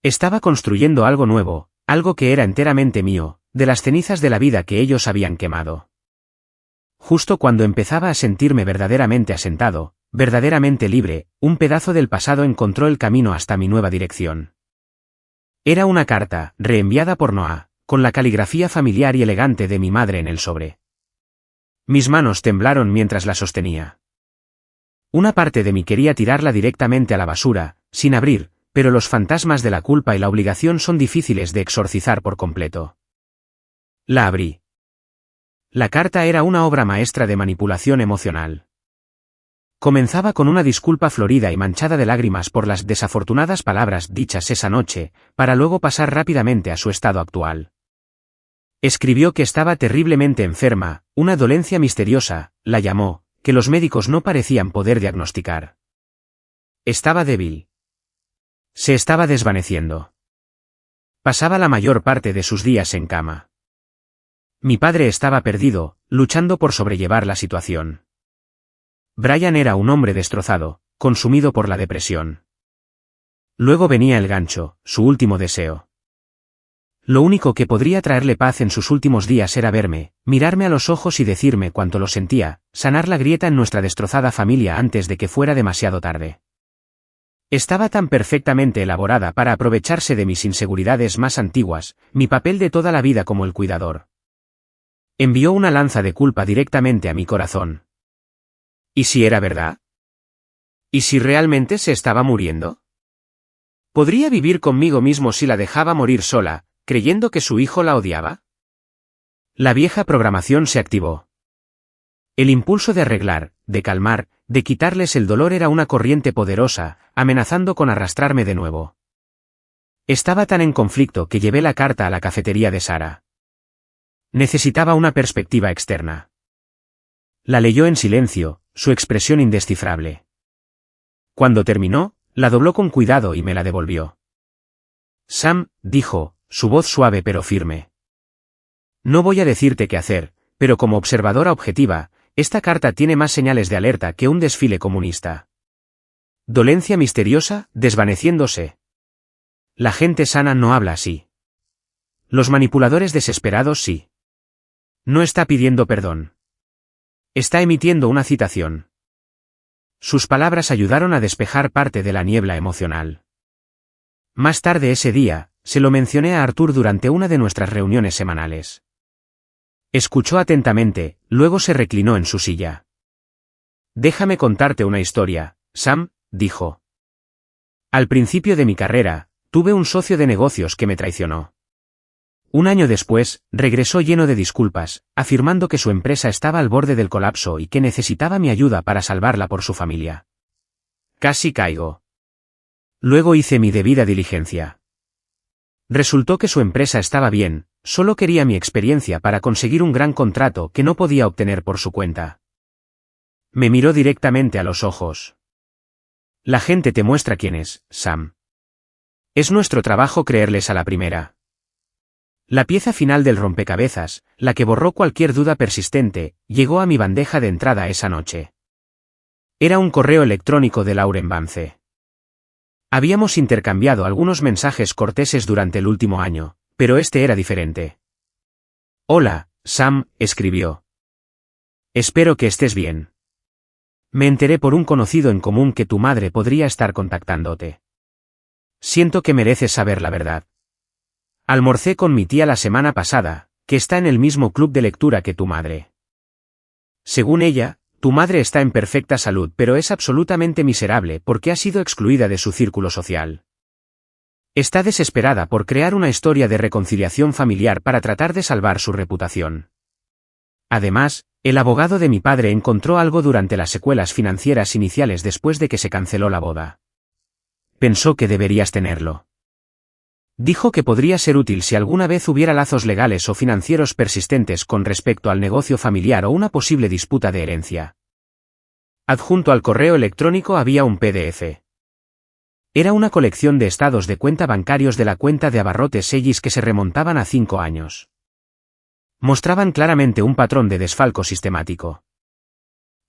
Estaba construyendo algo nuevo, algo que era enteramente mío, de las cenizas de la vida que ellos habían quemado. Justo cuando empezaba a sentirme verdaderamente asentado, verdaderamente libre, un pedazo del pasado encontró el camino hasta mi nueva dirección. Era una carta, reenviada por Noah, con la caligrafía familiar y elegante de mi madre en el sobre. Mis manos temblaron mientras la sostenía. Una parte de mí quería tirarla directamente a la basura, sin abrir, pero los fantasmas de la culpa y la obligación son difíciles de exorcizar por completo. La abrí. La carta era una obra maestra de manipulación emocional. Comenzaba con una disculpa florida y manchada de lágrimas por las desafortunadas palabras dichas esa noche, para luego pasar rápidamente a su estado actual. Escribió que estaba terriblemente enferma, una dolencia misteriosa, la llamó, que los médicos no parecían poder diagnosticar. Estaba débil. Se estaba desvaneciendo. Pasaba la mayor parte de sus días en cama. Mi padre estaba perdido, luchando por sobrellevar la situación. Brian era un hombre destrozado, consumido por la depresión. Luego venía el gancho, su último deseo. Lo único que podría traerle paz en sus últimos días era verme, mirarme a los ojos y decirme cuánto lo sentía, sanar la grieta en nuestra destrozada familia antes de que fuera demasiado tarde. Estaba tan perfectamente elaborada para aprovecharse de mis inseguridades más antiguas, mi papel de toda la vida como el cuidador. Envió una lanza de culpa directamente a mi corazón. ¿Y si era verdad? ¿Y si realmente se estaba muriendo? ¿Podría vivir conmigo mismo si la dejaba morir sola, creyendo que su hijo la odiaba? La vieja programación se activó. El impulso de arreglar, de calmar, de quitarles el dolor era una corriente poderosa, amenazando con arrastrarme de nuevo. Estaba tan en conflicto que llevé la carta a la cafetería de Sara. Necesitaba una perspectiva externa. La leyó en silencio, su expresión indescifrable. Cuando terminó, la dobló con cuidado y me la devolvió. Sam, dijo, su voz suave pero firme. No voy a decirte qué hacer, pero como observadora objetiva, esta carta tiene más señales de alerta que un desfile comunista. Dolencia misteriosa, desvaneciéndose. La gente sana no habla así. Los manipuladores desesperados sí. No está pidiendo perdón. Está emitiendo una citación. Sus palabras ayudaron a despejar parte de la niebla emocional. Más tarde ese día, se lo mencioné a Arthur durante una de nuestras reuniones semanales. Escuchó atentamente, luego se reclinó en su silla. Déjame contarte una historia, Sam, dijo. Al principio de mi carrera, tuve un socio de negocios que me traicionó. Un año después, regresó lleno de disculpas, afirmando que su empresa estaba al borde del colapso y que necesitaba mi ayuda para salvarla por su familia. Casi caigo. Luego hice mi debida diligencia. Resultó que su empresa estaba bien, solo quería mi experiencia para conseguir un gran contrato que no podía obtener por su cuenta. Me miró directamente a los ojos. La gente te muestra quién es, Sam. Es nuestro trabajo creerles a la primera. La pieza final del rompecabezas, la que borró cualquier duda persistente, llegó a mi bandeja de entrada esa noche. Era un correo electrónico de Lauren Vance. Habíamos intercambiado algunos mensajes corteses durante el último año, pero este era diferente. Hola, Sam, escribió. Espero que estés bien. Me enteré por un conocido en común que tu madre podría estar contactándote. Siento que mereces saber la verdad. Almorcé con mi tía la semana pasada, que está en el mismo club de lectura que tu madre. Según ella, tu madre está en perfecta salud, pero es absolutamente miserable porque ha sido excluida de su círculo social. Está desesperada por crear una historia de reconciliación familiar para tratar de salvar su reputación. Además, el abogado de mi padre encontró algo durante las secuelas financieras iniciales después de que se canceló la boda. Pensó que deberías tenerlo. Dijo que podría ser útil si alguna vez hubiera lazos legales o financieros persistentes con respecto al negocio familiar o una posible disputa de herencia. Adjunto al correo electrónico había un PDF. Era una colección de estados de cuenta bancarios de la cuenta de abarrotes Sellis que se remontaban a 5 años. Mostraban claramente un patrón de desfalco sistemático.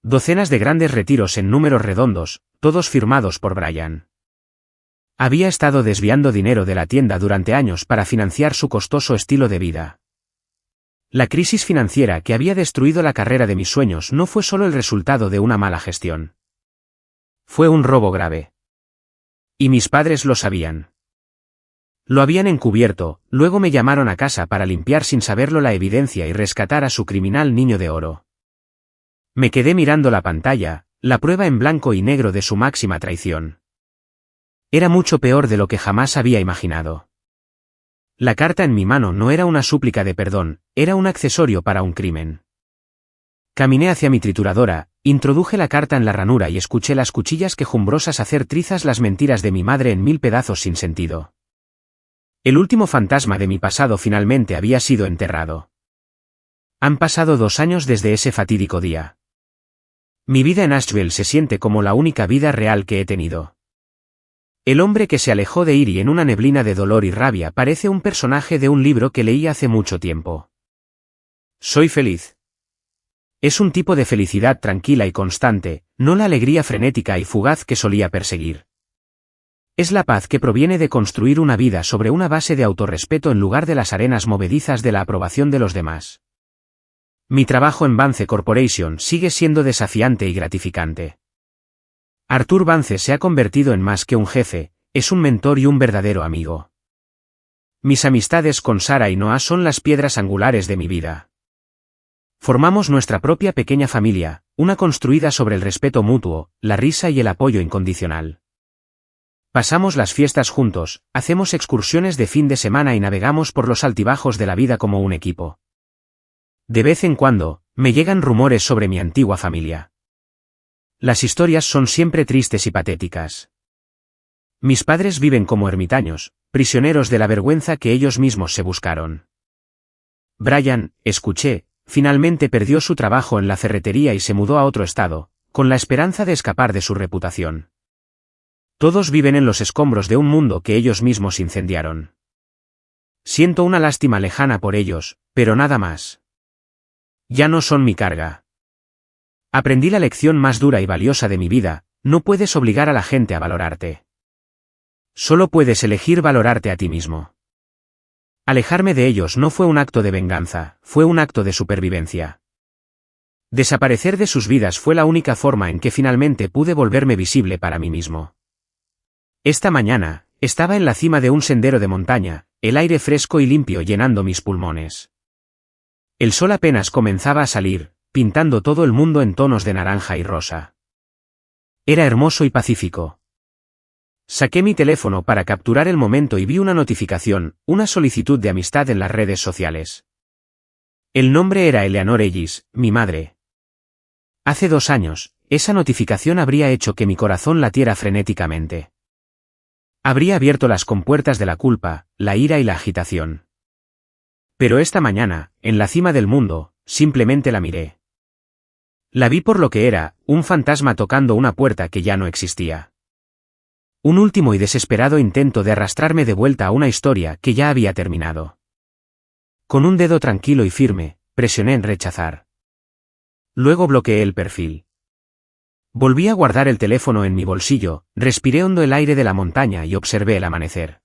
Docenas de grandes retiros en números redondos, todos firmados por Brian. Había estado desviando dinero de la tienda durante años para financiar su costoso estilo de vida. La crisis financiera que había destruido la carrera de mis sueños no fue solo el resultado de una mala gestión. Fue un robo grave. Y mis padres lo sabían. Lo habían encubierto, luego me llamaron a casa para limpiar sin saberlo la evidencia y rescatar a su criminal niño de oro. Me quedé mirando la pantalla, la prueba en blanco y negro de su máxima traición. Era mucho peor de lo que jamás había imaginado. La carta en mi mano no era una súplica de perdón, era un accesorio para un crimen. Caminé hacia mi trituradora, introduje la carta en la ranura y escuché las cuchillas quejumbrosas hacer trizas las mentiras de mi madre en 1000 pedazos sin sentido. El último fantasma de mi pasado finalmente había sido enterrado. Han pasado 2 años desde ese fatídico día. Mi vida en Asheville se siente como la única vida real que he tenido. El hombre que se alejó de Erie en una neblina de dolor y rabia parece un personaje de un libro que leí hace mucho tiempo. Soy feliz. Es un tipo de felicidad tranquila y constante, no la alegría frenética y fugaz que solía perseguir. Es la paz que proviene de construir una vida sobre una base de autorrespeto en lugar de las arenas movedizas de la aprobación de los demás. Mi trabajo en Vance Corporation sigue siendo desafiante y gratificante. Arthur Vance se ha convertido en más que un jefe, es un mentor y un verdadero amigo. Mis amistades con Sarah y Noah son las piedras angulares de mi vida. Formamos nuestra propia pequeña familia, una construida sobre el respeto mutuo, la risa y el apoyo incondicional. Pasamos las fiestas juntos, hacemos excursiones de fin de semana y navegamos por los altibajos de la vida como un equipo. De vez en cuando, me llegan rumores sobre mi antigua familia. Las historias son siempre tristes y patéticas. Mis padres viven como ermitaños, prisioneros de la vergüenza que ellos mismos se buscaron. Brian, escuché, finalmente perdió su trabajo en la ferretería y se mudó a otro estado, con la esperanza de escapar de su reputación. Todos viven en los escombros de un mundo que ellos mismos incendiaron. Siento una lástima lejana por ellos, pero nada más. Ya no son mi carga. Aprendí la lección más dura y valiosa de mi vida, no puedes obligar a la gente a valorarte. Solo puedes elegir valorarte a ti mismo. Alejarme de ellos no fue un acto de venganza, fue un acto de supervivencia. Desaparecer de sus vidas fue la única forma en que finalmente pude volverme visible para mí mismo. Esta mañana, estaba en la cima de un sendero de montaña, el aire fresco y limpio llenando mis pulmones. El sol apenas comenzaba a salir, pintando todo el mundo en tonos de naranja y rosa. Era hermoso y pacífico. Saqué mi teléfono para capturar el momento y vi una notificación, una solicitud de amistad en las redes sociales. El nombre era Eleanor Ellis, mi madre. Hace 2 años, esa notificación habría hecho que mi corazón latiera frenéticamente. Habría abierto las compuertas de la culpa, la ira y la agitación. Pero esta mañana, en la cima del mundo, simplemente la miré. La vi por lo que era, un fantasma tocando una puerta que ya no existía. Un último y desesperado intento de arrastrarme de vuelta a una historia que ya había terminado. Con un dedo tranquilo y firme, presioné en rechazar. Luego bloqueé el perfil. Volví a guardar el teléfono en mi bolsillo, respiré hondo el aire de la montaña y observé el amanecer.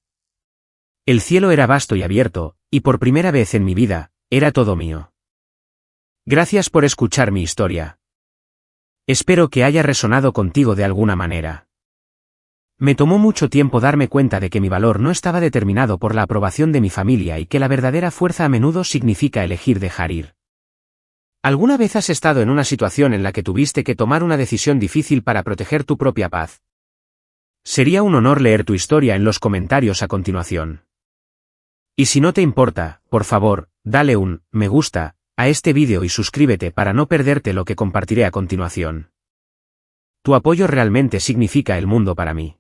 El cielo era vasto y abierto, y por primera vez en mi vida, era todo mío. Gracias por escuchar mi historia. Espero que haya resonado contigo de alguna manera. Me tomó mucho tiempo darme cuenta de que mi valor no estaba determinado por la aprobación de mi familia y que la verdadera fuerza a menudo significa elegir dejar ir. ¿Alguna vez has estado en una situación en la que tuviste que tomar una decisión difícil para proteger tu propia paz? Sería un honor leer tu historia en los comentarios a continuación. Y si no te importa, por favor, dale un me gusta a este vídeo y suscríbete para no perderte lo que compartiré a continuación. Tu apoyo realmente significa el mundo para mí.